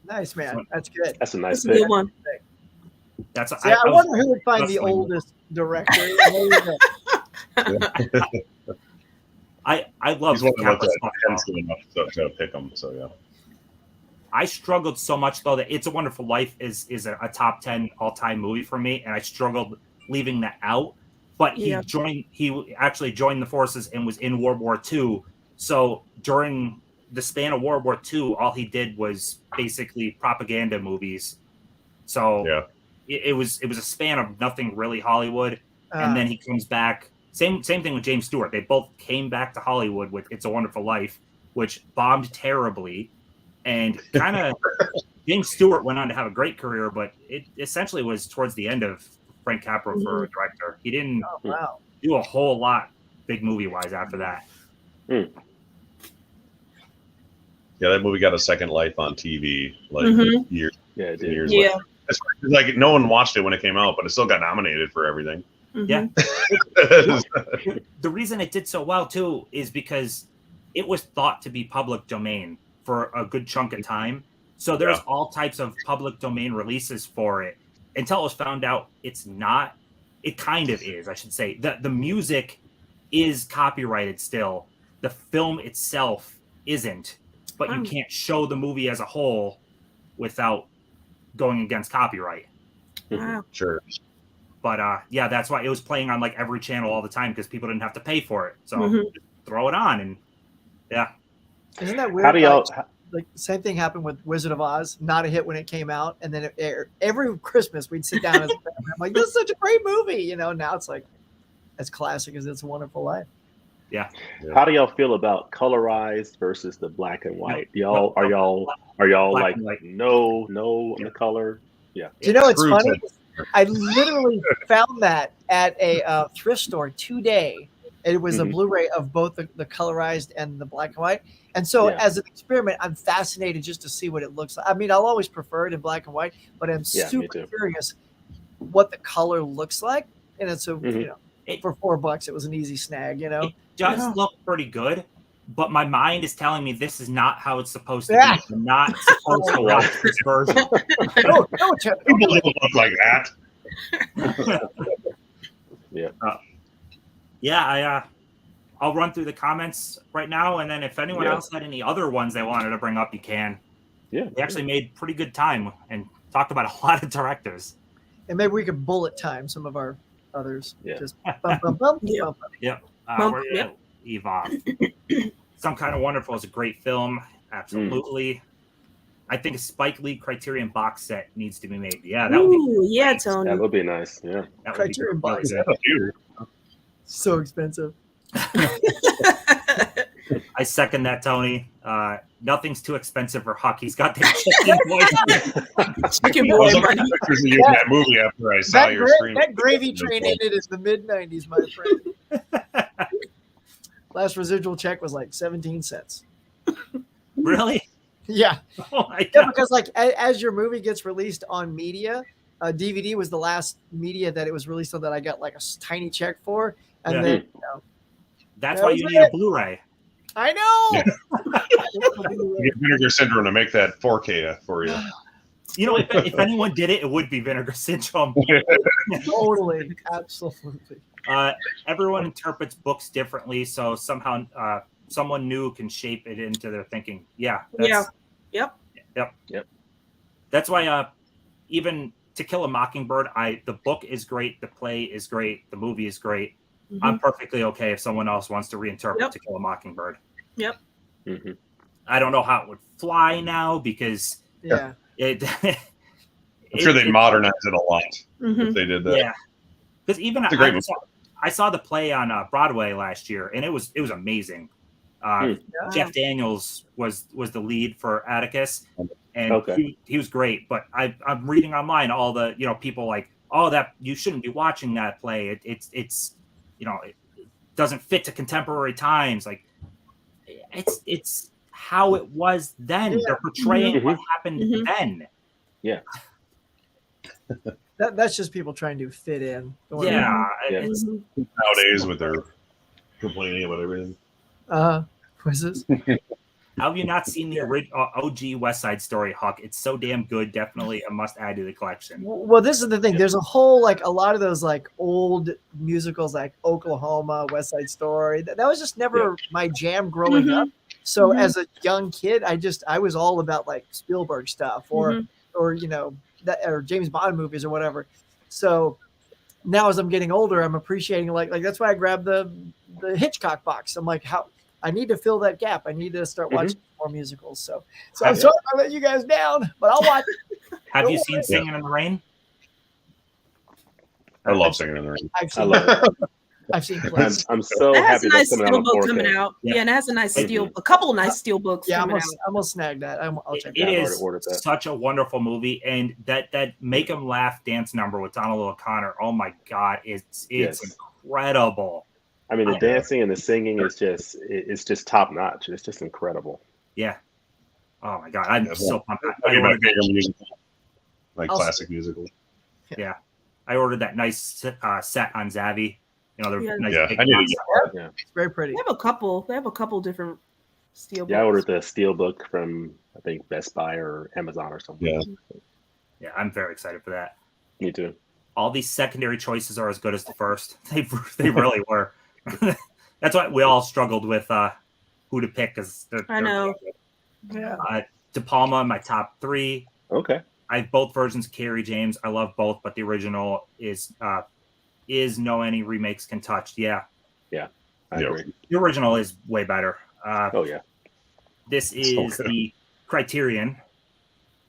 Nice, man. That's good. That's a nice Good one. I wonder who would find the oldest director. I love He's one of Capital enough to pick him. So yeah. I struggled so much though that It's a Wonderful Life is a top 10 all-time movie for me, and I struggled leaving that out. But he actually joined the forces and was in World War II. So during the span of World War II, all he did was basically propaganda movies. So it was a span of nothing really Hollywood, and then he comes back. Same thing with James Stewart. They both came back to Hollywood with It's a Wonderful Life, which bombed terribly, and kind of James Stewart went on to have a great career, but it essentially was towards the end of Frank Capra for a director. He didn't do a whole lot big movie wise after that. Yeah, that movie got a second life on TV, years years later. It's like no one watched it when it came out, but it still got nominated for everything. Yeah. The reason it did so well too is because it was thought to be public domain for a good chunk of time. So there's all types of public domain releases for it until it was found out it's not. It kind of is, I should say. The music is copyrighted still. The film itself isn't, but you can't show the movie as a whole without going against copyright. Wow. Sure. But that's why it was playing on like every channel all the time because people didn't have to pay for it. So just throw it on and Isn't that weird? How do y'all? Like same thing happened with Wizard of Oz, not a hit when it came out, and then it aired. Every Christmas we'd sit down as a family. I'm like, this is such a great movie, you know. Now it's like as classic as It's a Wonderful Life. Yeah. How do y'all feel about colorized versus the black and white? Are y'all like no on the color? Yeah. Do you know it's funny? I literally found that at a thrift store today. It was a Blu-ray of both the colorized and the black and white. And so as an experiment, I'm fascinated just to see what it looks like. I mean, I'll always prefer it in black and white, but I'm super curious what the color looks like. And it's for $4, it was an easy snag, you know? It does look pretty good, but my mind is telling me this is not how it's supposed to be. I'm not supposed to watch this version. People don't look like that. I'll run through the comments right now, and then if anyone else had any other ones they wanted to bring up, you can. Yeah, we actually made pretty good time and talked about a lot of directors. And maybe we could bullet time some of our others. Yeah. Just bump, bump, bump. Yep. Evolve. Some Kind of Wonderful is a great film. Absolutely. I think a Spike Lee Criterion box set needs to be made. Yeah, that would be nice. Tony. That would be nice. Yeah. Criterion box set. So expensive. I second that, Tony. Nothing's too expensive for Huck. He's got the chicken voice. Chicken boy. I was looking at pictures of you in that movie after I saw your stream. That gravy train ended in the mid-90s, my friend. Last residual check was like 17 cents. Really? Yeah. Oh my God. Yeah, because like as your movie gets released on media, DVD was the last media that it was released on that I got like a tiny check for. And then, that's why you need a Blu-ray. I know. You get Vinegar Syndrome to make that 4K for you. You know, if anyone did it, it would be Vinegar Syndrome. Totally, absolutely. Everyone interprets books differently, so somehow someone new can shape it into their thinking. Yeah. Yep. That's why even To Kill a Mockingbird, the book is great, the play is great, the movie is great. Mm-hmm. I'm perfectly okay if someone else wants to reinterpret To Kill a Mockingbird. Yep. Mm-hmm. I don't know how it would fly now because it. I'm sure they'd modernize it a lot Mm-hmm. if they did that. Yeah, because even I saw the play on Broadway last year, and it was amazing. Jeff Daniels was the lead for Atticus, and he was great. But I'm reading online all the people like, oh, that you shouldn't be watching that play. It's it doesn't fit to contemporary times. Like it's how it was then. Yeah. They're portraying what happened Mm-hmm. then. Yeah. That's just people trying to fit in. Yeah. It's, Nowadays with their complaining about everything. What's this? How have you not seen the OG West Side Story, Huck? It's so damn good. Definitely a must add to the collection. Well, this is the thing. There's a whole a lot of those old musicals like Oklahoma, West Side Story. That was just never my jam growing up. So as a young kid, I was all about Spielberg stuff or James Bond movies or whatever. So now as I'm getting older, I'm appreciating that's why I grabbed the Hitchcock box. I'm like, how I need to fill that gap. I need to start watching more musicals. So I'm sorry I let you guys down, but I'll watch it. Have you seen Singing in the Rain? I love Singing in the Rain. I love it. I've seen I'm so happy that's coming out on 4K. Coming out. Yeah, and it has a nice a couple of nice steel books. Yeah, coming out. I'm gonna snag that. I'll check that It out. is such a wonderful movie, and that Make 'Em Laugh dance number with Donald O'Connor. Oh my God, it's incredible. I mean, the dancing and the singing is just top notch. It's just incredible. Yeah. Oh my God, I'm so pumped. Classic musical. Yeah, I ordered that nice set on Zavi. They're nice. I need to get that. It's very pretty. They have a couple different steel books. Yeah, I ordered the steel book from I think Best Buy or Amazon or something. Yeah, I'm very excited for that. Me too. All these secondary choices are as good as the first. They really were. That's why we all struggled with who to pick because I know. Yeah. De Palma, my top 3. Okay. I have both versions of Carrie James. I love both, but the original is No Any Remakes Can Touch. Yeah. Yeah. I agree. The original is way better. This is the Criterion.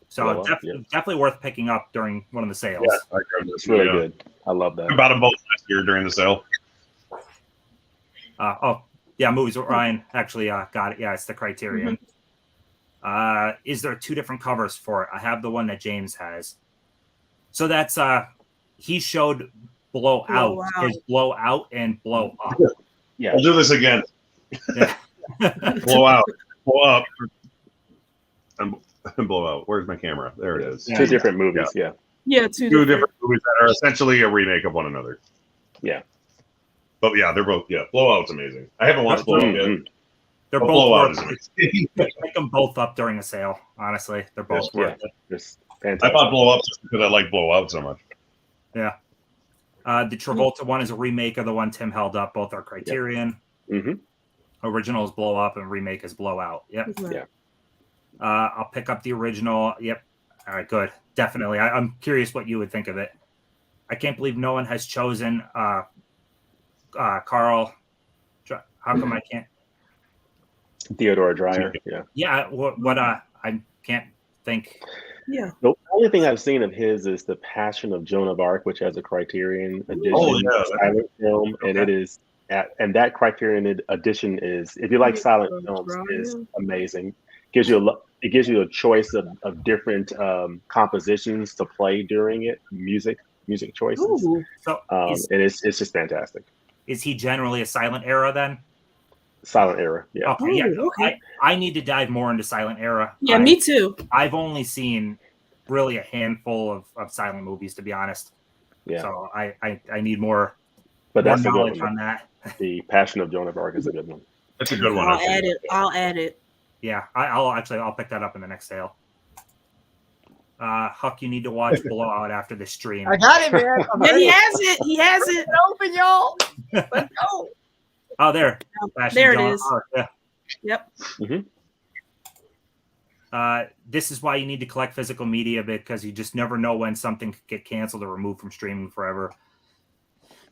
So definitely worth picking up during one of the sales. Yeah, it's really good. I love that. I bought them both last year during the sale. Movies with Ryan actually got it. Yeah, it's the Criterion. Is there 2 different covers for it? I have the one that James has. So that's he showed Blow Out. Is Blow Out and Blow Up. Yeah, we'll do this again. Yeah. Blow out, blow up, and blow out. Where's my camera? There it is. 2 different movies. Yeah. Two different movies that are essentially a remake of one another. Yeah. But yeah, they're both. Yeah, Blow Out's amazing. I haven't watched Blow Out yet. They're both pick them both up during a sale. Honestly, they're both worth it. It's fantastic. I bought Blow Up just because I like Blow Out so much. Yeah. The Travolta one is a remake of the one Tim held up. Both are Criterion. Original is Blow Up and remake is Blow Out. Yep. Yeah. I'll pick up the original. Yep. All right, good. Definitely. I'm curious what you would think of it. I can't believe no one has chosen Carl. How come I can't? Theodore Dreyer. Yeah. Yeah. What? I can't think. Yeah. The only thing I've seen of his is The Passion of Joan of Arc, which has a Criterion edition silent film, and it is. And that Criterion edition is, if you like silent films, is amazing. It gives you a choice of different compositions to play during it, music choices. Ooh. So and it's just fantastic. Is he generally a silent era then? Silent era, yeah. Okay, yeah. Okay. I need to dive more into silent era. Yeah, me too. I've only seen really a handful of silent movies, to be honest. Yeah. So I need more. But that's more knowledge on that. The Passion of Joan of Arc is a good one. That's a good one. I'll add it. Yeah, I'll pick that up in the next sale. Huck, you need to watch Blowout after the stream. I got it, man. I'm Yeah, ready. he has it. He has it. Open, y'all. Let's go. Oh, there. Flashing There it John is. Hart, yeah. Yep. This is why you need to collect physical media, because you just never know when something could get canceled or removed from streaming forever.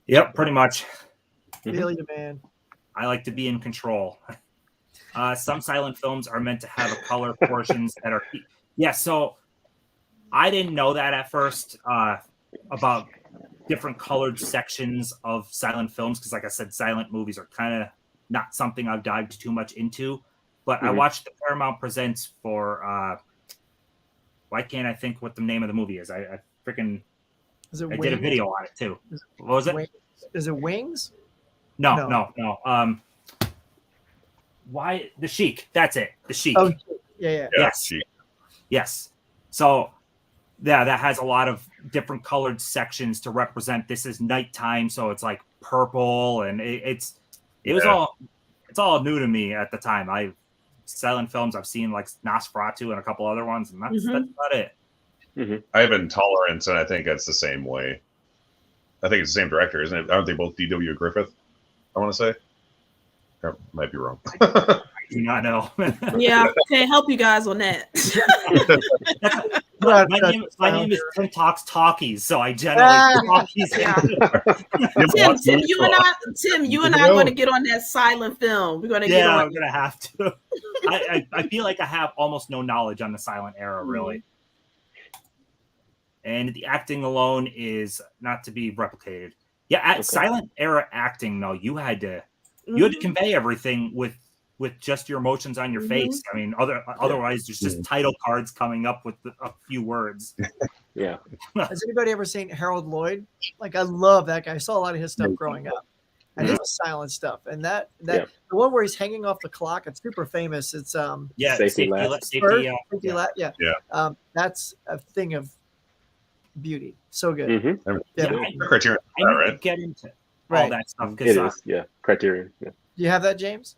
Yep, pretty much. Feel you, man. I like to be in control. Some silent films are meant to have a color portions that are... Yeah, so I didn't know that at first about different colored sections of silent films, because like I said, silent movies are kind of not something I've dived too much into. But I watched the Paramount Presents for... why can't I think what the name of the movie is? I freaking... Is it I Wings? did a video on it, too. What was it? Wings? Is it Wings? No. Why? The Sheik. That's it. The Sheik. Oh, yeah. Yes. Yes. So, yeah, that has a lot of different colored sections to represent this is nighttime, so it's like purple, and it's all new to me at the time. Silent films I've seen like Nosferatu and a couple other ones, and that's about it. I have Intolerance, and I think it's the same way. I think it's the same director, isn't it? Aren't they both D.W. Griffith? I want to say. I might be wrong. I do not know. Yeah, can't help you guys on that. my name is Tim Talks Talkies, so I generally talkies. Tim, you and I are going to get on that silent film. We're going to get on. I'm going to have to. I feel like I have almost no knowledge on the silent era, really. And the acting alone is not to be replicated. Yeah, silent era acting, though, you had to convey everything with just your emotions on your face. I mean, otherwise, there's just title cards coming up with a few words. Yeah. Has anybody ever seen Harold Lloyd? Like, I love that guy. I saw a lot of his stuff growing up. And his silent stuff. And that the one where he's hanging off the clock, it's super famous. It's Safety Lab. Yeah. That's a thing of beauty. So good. Criterion, I get into all that stuff. It is, Criterion. Yeah. Do you have that, James?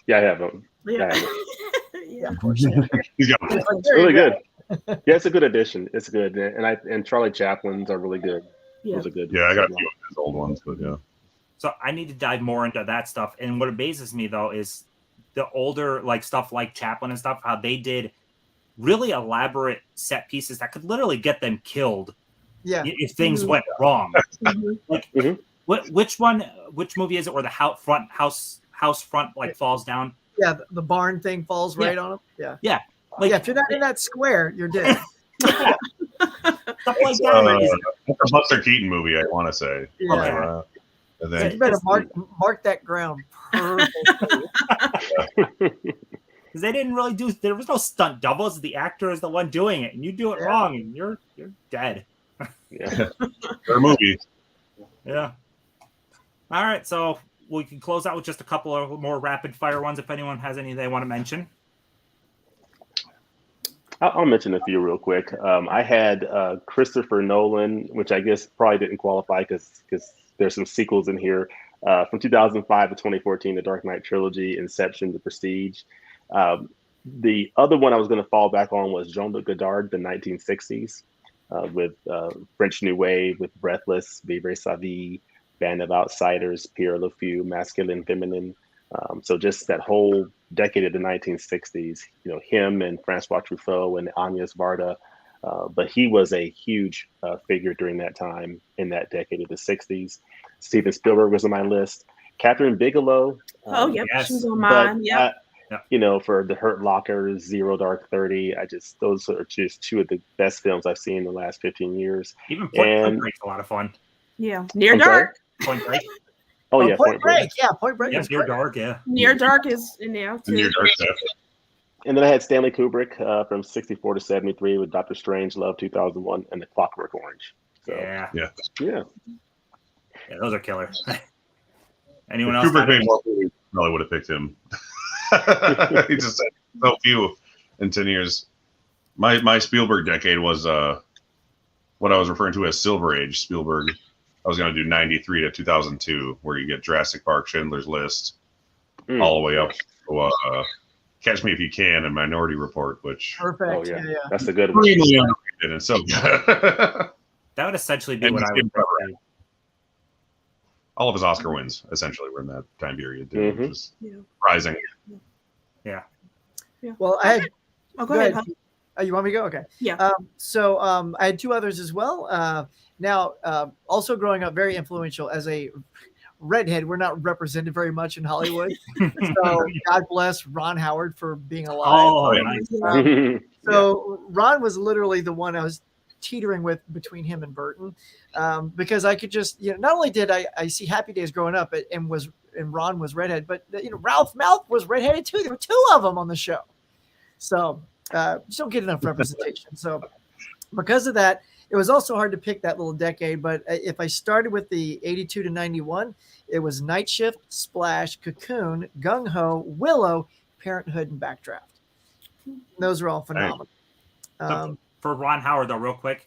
Yeah, I have them. Yeah. Of course. It's really good. Yeah, it's a good addition. It's good, and Charlie Chaplin's are really good. Yeah. Those are good. Yeah, I got a few of his old ones, but yeah. So I need to dive more into that stuff. And what amazes me though is the older stuff like Chaplin and stuff, how they did really elaborate set pieces that could literally get them killed. Yeah. If things went wrong. Which movie is it where the house front falls down? Yeah, the barn thing falls right on him. Yeah. Yeah. If you're not in that square, you're dead. Stuff like that. It's a Buster Keaton movie, I want to say. Yeah. And then, you better mark that ground perfectly. Because they didn't really there was no stunt doubles. The actor is the one doing it, and you do it wrong, and you're dead. Yeah. They're movies. Yeah. All right, so we can close out with just a couple of more rapid fire ones if anyone has any they want to mention. I'll mention a few real quick. I had Christopher Nolan, which I guess probably didn't qualify because there's some sequels in here. From 2005 to 2014, the Dark Knight trilogy, Inception, The Prestige. The other one I was going to fall back on was Jean-Luc Godard, the 1960s, with French New Wave, with Breathless, Vivre sa vie, Band of Outsiders, Pierre Le Fou, Masculine, Feminine. So just that whole decade of the 1960s, him and Francois Truffaut and Agnes Varda. But he was a huge figure during that time in that decade of the 60s. Steven Spielberg was on my list. Catherine Bigelow. She was on mine. For The Hurt Locker, Zero Dark 30, those are just two of the best films I've seen in the last 15 years. Even Point Break's a lot of fun. Yeah. Near Dark. Point Break. Point Break. Yeah, Point Break. Yeah, Near Dark. Yeah. Near Dark is in there too. Near Dark stuff. And then I had Stanley Kubrick from 64 to 73 with Doctor Strange, Love 2001, and The Clockwork Orange. So, Yeah, those are killer. Anyone else? Kubrick made more movies. Probably would have picked him. He just said so few in 10 years. My Spielberg decade was what I was referring to as Silver Age Spielberg. I was going to do 93 to 2002, where you get Jurassic Park, Schindler's List, all the way up to Catch Me If You Can and Minority Report, which perfect. That's a good one. extremely And it's so good. That would essentially be And what he's I would getting think. All of his Oscar wins essentially were in that time period, too, which is Yeah. surprising. Well, I had. Oh, go ahead. Huck. You want me to go? Okay. Yeah. So I had two others as well. Now, also growing up, very influential as a redhead. We're not represented very much in Hollywood. So God bless Ron Howard for being alive. Oh, yeah. nice. So Ron was literally the one I was teetering with between him and Burton, because I could just, not only did I see Happy Days growing up, and Ron was redhead, but Ralph Malph was redheaded too. There were two of them on the show, so just don't get enough representation. So because of that, it was also hard to pick that little decade. But if I started with the 82 to 91, it was Night Shift, Splash, Cocoon, Gung Ho, Willow, Parenthood, and Backdraft. Those are all phenomenal. For Ron Howard, though, real quick,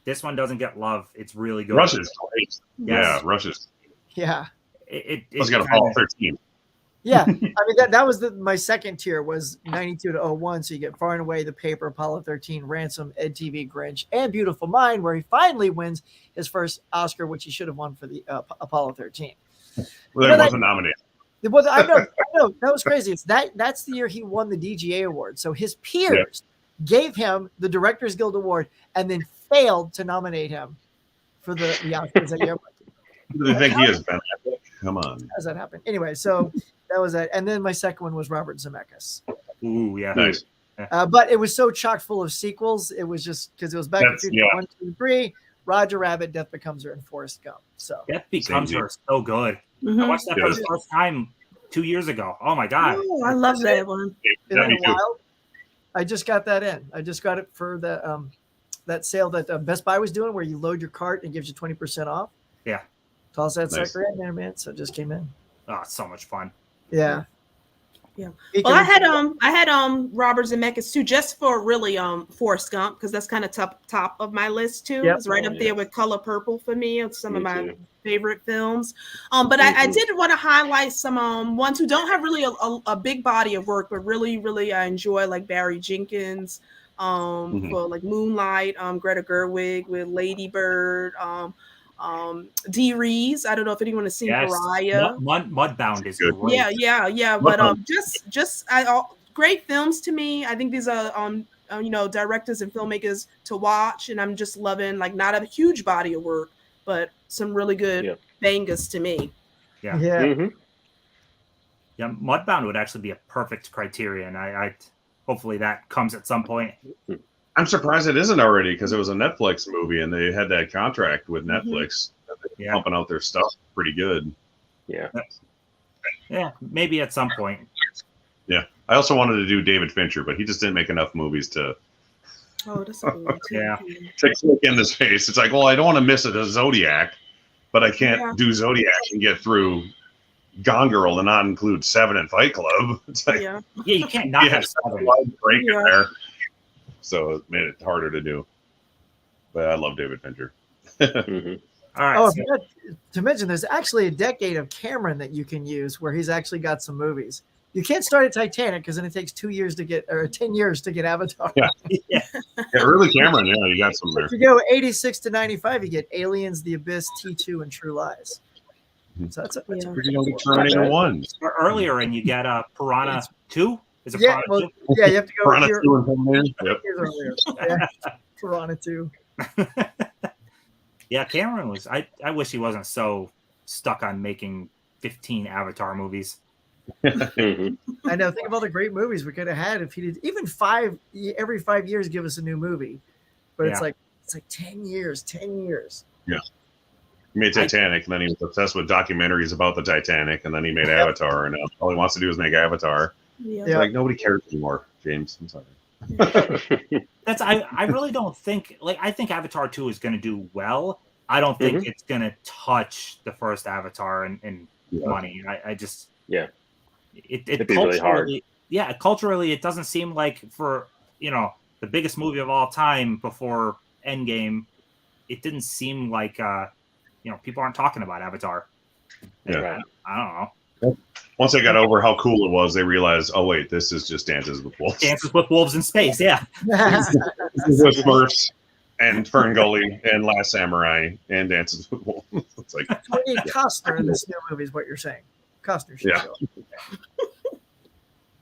this one doesn't get love. It's really good. Rush is great. Yes. Yeah, Rush is. Yeah. It's got a Apollo 13. Yeah. I mean, that was my second tier was 92 to 01. So you get Far and Away, The Paper, Apollo 13, Ransom, Ed TV, Grinch, and Beautiful Mind, where he finally wins his first Oscar, which he should have won for the Apollo 13. Well, there wasn't nominated. Well, I know. That was crazy. That's the year he won the DGA award. So his peers gave him the Directors Guild Award and then failed to nominate him for the Oscars that year. Who do they think he is, Ben? Come on. How does that happen? Anyway, so that was that. And then my second one was Robert Zemeckis. Ooh, yeah. Nice. But it was so chock full of sequels. It was just because it was back to 1, 2, 3, Roger Rabbit, Death Becomes Her, and Forrest Gump. So Death Becomes Her is so good. Mhm. I watched that for the first time 2 years ago. Oh my god. Oh, I love that one. Isn't that wild? I just got that in. I just got it for the that sale that Best Buy was doing, where you load your cart and it gives you 20% off. Yeah. Toss that Nice. sucker in there, man. So it just came in. Oh, it's so much fun. Yeah. Yeah. Well, I had Robert Zemeckis too, just for really Forrest Gump, because that's kind of top of my list too. Yep. It's right up there with Color Purple for me. It's some of my too. favorite films. But I did want to highlight some ones who don't have really a big body of work, but really I enjoy, like Barry Jenkins, for like Moonlight, Greta Gerwig with Lady Bird, Dee Rees. I don't know if anyone has seen Pariah. Mudbound is great. Yeah. But just great films to me. I think these are directors and filmmakers to watch, and I'm just loving, like, not a huge body of work, but some really good bangers to me. Yeah. Mudbound would actually be a perfect criterion. I hopefully that comes at some point. I'm surprised it isn't already, because it was a Netflix movie and they had that contract with Netflix. They're pumping out their stuff pretty good. Yeah, maybe at some point. Yeah. I also wanted to do David Fincher, but he just didn't make enough movies to that's a good one too. to click in his face. It's like, well, I don't want to miss a Zodiac, but I can't do Zodiac and get through Gone Girl and not include Seven and Fight Club. It's like, you can't not have Seven. Break in there. So it made it harder to do. But I love David Fincher. All right. Oh, to mention, there's actually a decade of Cameron that you can use where he's actually got some movies. You can't start at Titanic because then it takes 10 years to get Avatar. Early Cameron, you got some there. If you go 86 to 95, you get Aliens, The Abyss, T2, and True Lies. So that's a pretty young Terminator 1. Or earlier, and you get Piranha 2. Is it Piranha 2? Yeah, you have to go Piranha 2 and Terminator. Yep. Earlier. Yeah. Piranha 2. Yeah, Cameron was. I wish he wasn't so stuck on making 15 Avatar movies. I know. Think of all the great movies we could have had if he did even every 5 years give us a new movie. But it's like 10 years. Yeah. He made Titanic, and then he was obsessed with documentaries about the Titanic, and then he made Avatar, and all he wants to do is make Avatar. It's like, nobody cares anymore, James. I'm sorry. I really don't think, I think Avatar 2 is going to do well. I don't think it's going to touch the first Avatar in money. I just it'd be really hard. Yeah, culturally it doesn't seem like, for the biggest movie of all time before Endgame, it didn't seem like people aren't talking about Avatar. I don't know. Once they got over how cool it was, they realized, oh wait, this is just Dances with Wolves. Dances with Wolves in space, yeah. This is Smurfs. and Ferngully and Last Samurai and Dances with Wolves. It's like, We need Costner in this new movie, is what you're saying. Costner should Yeah. show up.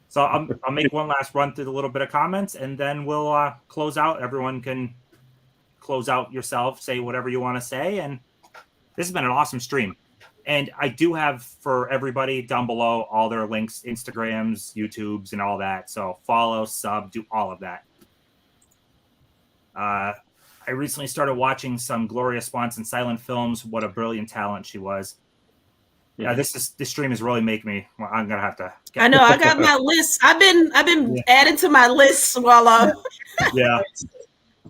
So I'll make one last run through the little bit of comments, and then we'll close out. Everyone can close out yourself, say whatever you want to say, and this has been an awesome stream. And I do have for everybody down below all their links, Instagrams, YouTubes, and all that. So follow, sub, do all of that. I recently started watching some Gloria Swanson silent films. What a brilliant talent she was. Yeah, this stream is really making me. Well, I'm gonna have to. I know. I got my list. I've been adding to my list while Yeah,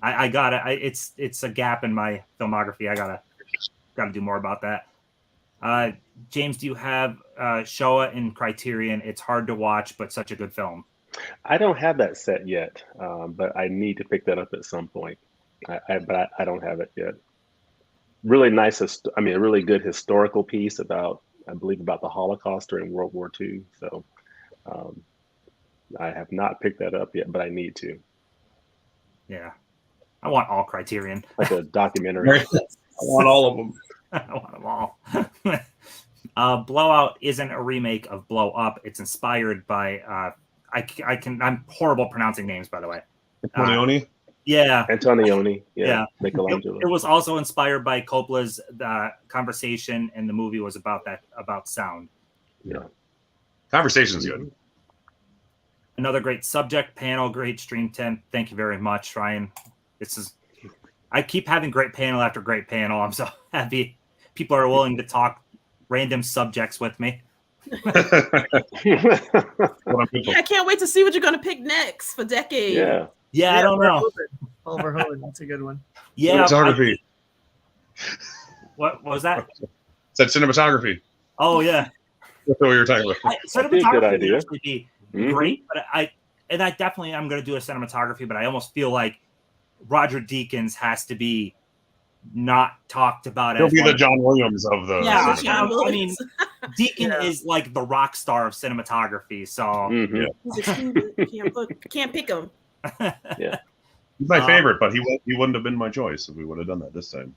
I got it. It's a gap in my filmography. I gotta do more about that. James, do you have Showa in Criterion? It's hard to watch, but such a good film. I don't have that set yet, but I need to pick that up at some point. But I don't have it yet. Really nice. A really good historical piece about, I believe, about the Holocaust during World War II. So I have not picked that up yet, but I need to. Yeah, I want all Criterion. Like a documentary. I want all of them. I want them all. Blowout isn't a remake of Blow Up. It's inspired by I'm horrible pronouncing names, by the way. Antonioni? Yeah. Antonioni. Yeah. It was also inspired by Coppola's Conversation, and the movie was about sound. Yeah. Conversation's good. Another great subject panel, great stream, Tim. Thank you very much, Ryan. I keep having great panel after great panel. I'm so happy people are willing to talk random subjects with me. I can't wait to see what you're going to pick next for Decade. Yeah, I don't know. Oliver Hoven, that's a good one. Yeah. Cinematography. What was that? Said cinematography. Oh, yeah. That's what we were talking about. Cinematography good idea. would actually be great, but I definitely am going to do a cinematography, but I almost feel like Roger Deakins has to be not talked about. He'll be the John Williams of the. Yeah, John I mean, Deakin is like the rock star of cinematography. So He's excluded. Can't pick him. Yeah, he's my favorite, but he wouldn't have been my choice if we would have done that this time.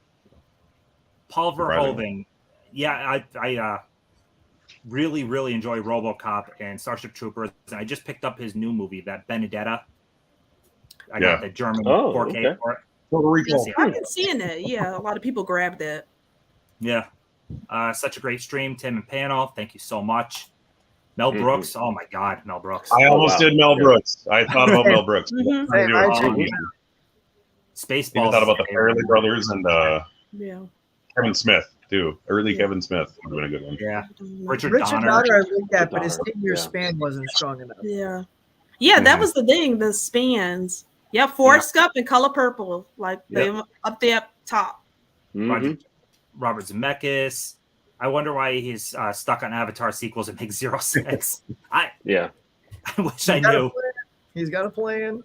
Paul Verhoeven, yeah, I really, really enjoy RoboCop and Starship Troopers, and I just picked up his new movie, that Benedetta. I got the German 4K for it. Total Recall. I've been seeing that. Yeah, a lot of people grabbed that. Yeah. Such a great stream, Tim and panel. Thank you so much. Mel Brooks. Oh my God, Mel Brooks. I almost did Mel Brooks. I thought about Mel Brooks. Mhm. Spaceballs. Even thought about the Farrelly brothers and Kevin Smith too. Early Kevin Smith would have been a good one. Yeah. Richard Donner. Donner, I looked at, but his 10-year span wasn't strong enough. Yeah, that was the thing. The spans. Yeah, Forrest Gump and Color Purple, like they up there up top. Robert Zemeckis. I wonder why he's stuck on Avatar sequels and makes 0 sense. I wish I knew. He's got a plan.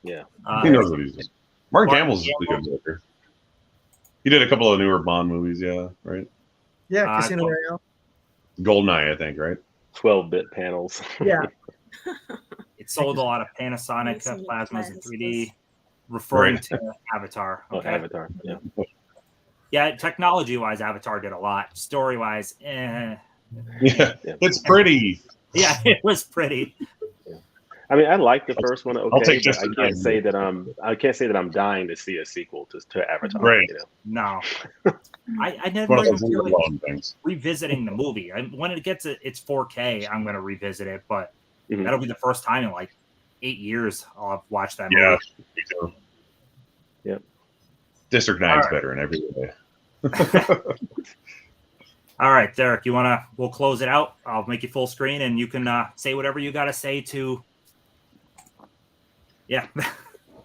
Yeah, he knows what he's doing. Mark Hamill's a good worker. He did a couple of newer Bond movies, right? Yeah, Casino Royale. Goldeneye, I think, right? 12-bit panels. Yeah. It sold a lot of Panasonic plasmas in 3D, referring to Avatar. Okay. Oh, Avatar, yeah. Yeah, technology-wise, Avatar did a lot. Story-wise, Yeah, it's pretty. Yeah, it was pretty. I mean, I like the first one. I'll take but I can't say that I'm dying to see a sequel to Avatar. Right. No, I never One of even those feel like long things. revisiting the movie. When it gets its 4K, I'm going to revisit it, but that'll be the first time in like 8 years I'll watch that movie. Yeah, me too. Yep. District 9's better in every way. All right, Derek, we'll close it out. I'll make you full screen and you can say whatever you got to say to. Yeah.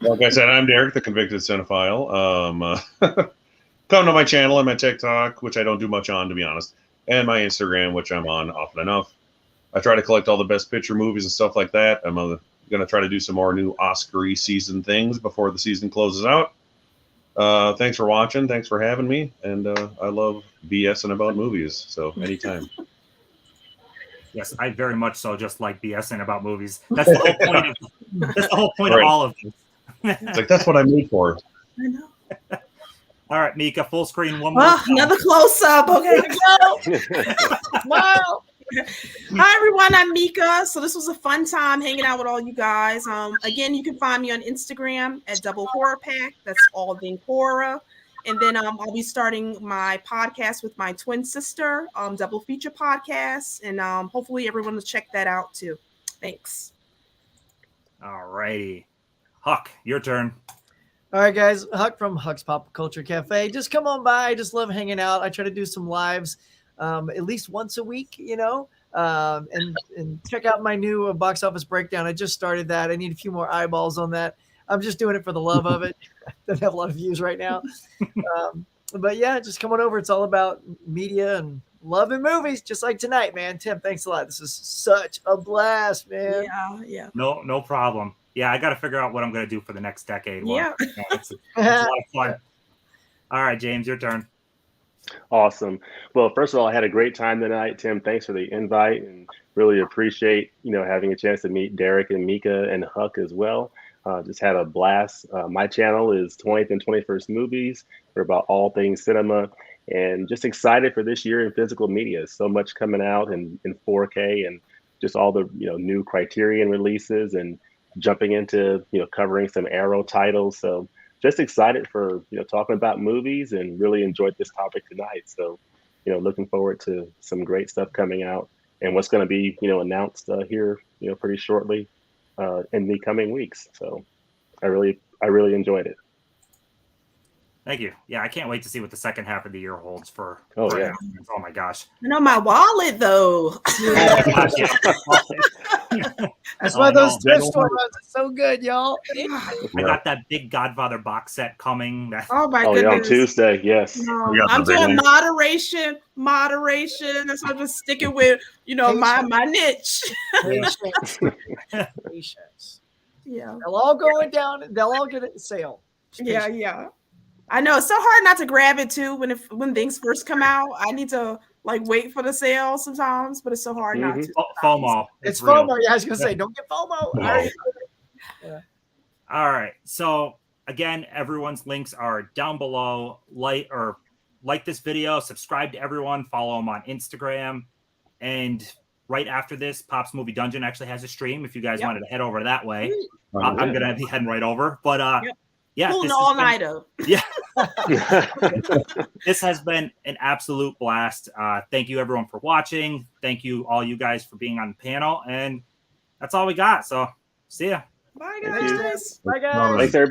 Like I said, I'm Derek, the convicted cinephile. Come to my channel and my TikTok, which I don't do much on, to be honest, and my Instagram, which I'm on often enough. I try to collect all the best picture movies and stuff like that. I'm going to try to do some more new Oscar-y season things before the season closes out. Thanks for watching. Thanks for having me. And I love BSing about movies. So anytime. Yes, I very much so just like BSing about movies. That's the whole point. That's the whole point of all of this. It's like, that's what I'm made for. I know. All right, Mika, full screen one more Oh, time. another close up. Okay, go. Smile. Hi everyone, I'm Mika. So this was a fun time hanging out with all you guys. Again, you can find me on Instagram at Double Horror Pack. That's all thing horror. And then I'll be starting my podcast with my twin sister, Double Feature Podcast, and hopefully everyone will check that out too. Thanks. All righty. Huck, your turn. All right, guys. Huck from Huck's Pop Culture Cafe. Just come on by. I just love hanging out. I try to do some lives at least once a week, and check out my new box office breakdown. I just started that. I need a few more eyeballs on that. I'm just doing it for the love of it. I don't have a lot of views right now. But yeah, just come on over. It's all about media and love and movies, just like tonight, man. Tim, thanks a lot. This is such a blast, man. Yeah. No problem. Yeah, I got to figure out what I'm going to do for the next decade. Yeah. It's a lot of fun. All right, James, your turn. Awesome. Well, first of all, I had a great time tonight. Tim, thanks for the invite, and really appreciate, having a chance to meet Derek and Mika and Huck as well. Just had a blast. My channel is 20th and 21st Movies. We're about all things cinema, and just excited for this year in physical media. So much coming out in 4K, and just all the new Criterion releases, and jumping into covering some Arrow titles. So just excited for talking about movies, and really enjoyed this topic tonight. So looking forward to some great stuff coming out, and what's going to be announced here pretty shortly in the coming weeks. So I really enjoyed it. Thank you. Yeah, I can't wait to see what the second half of the year holds for. Oh, for yeah. announcements. Oh my gosh. I know my wallet though. Oh my gosh, yeah. That's Oh, why I know. those thrift store runs are so good, y'all. I got that big Godfather box set coming. Oh my Oh yeah, on goodness. Tuesday. Yes. No, We got I'm the big doing one. moderation. That's why I'm just sticking with, my niche. Patience. Patience. Yeah. They'll all go down. They'll all get a sale. Just Yeah, patience. yeah. I know it's so hard not to grab it too when things first come out. I need to wait for the sale sometimes, but it's so hard not to. FOMO. It's real. FOMO. Yeah, I was gonna say, don't get FOMO. No. All right. So again, everyone's links are down below. Like this video, subscribe to everyone, follow them on Instagram, and right after this, Pop's Movie Dungeon actually has a stream. If you guys wanted to head over that way, I'm gonna be heading right over. But yeah, Pulling all nighter. Yeah. This has been an absolute blast. Thank you everyone for watching. Thank you all you guys for being on the panel, and that's all we got. So see ya. Bye Thank you. guys. Bye, guys. Thanks, everybody.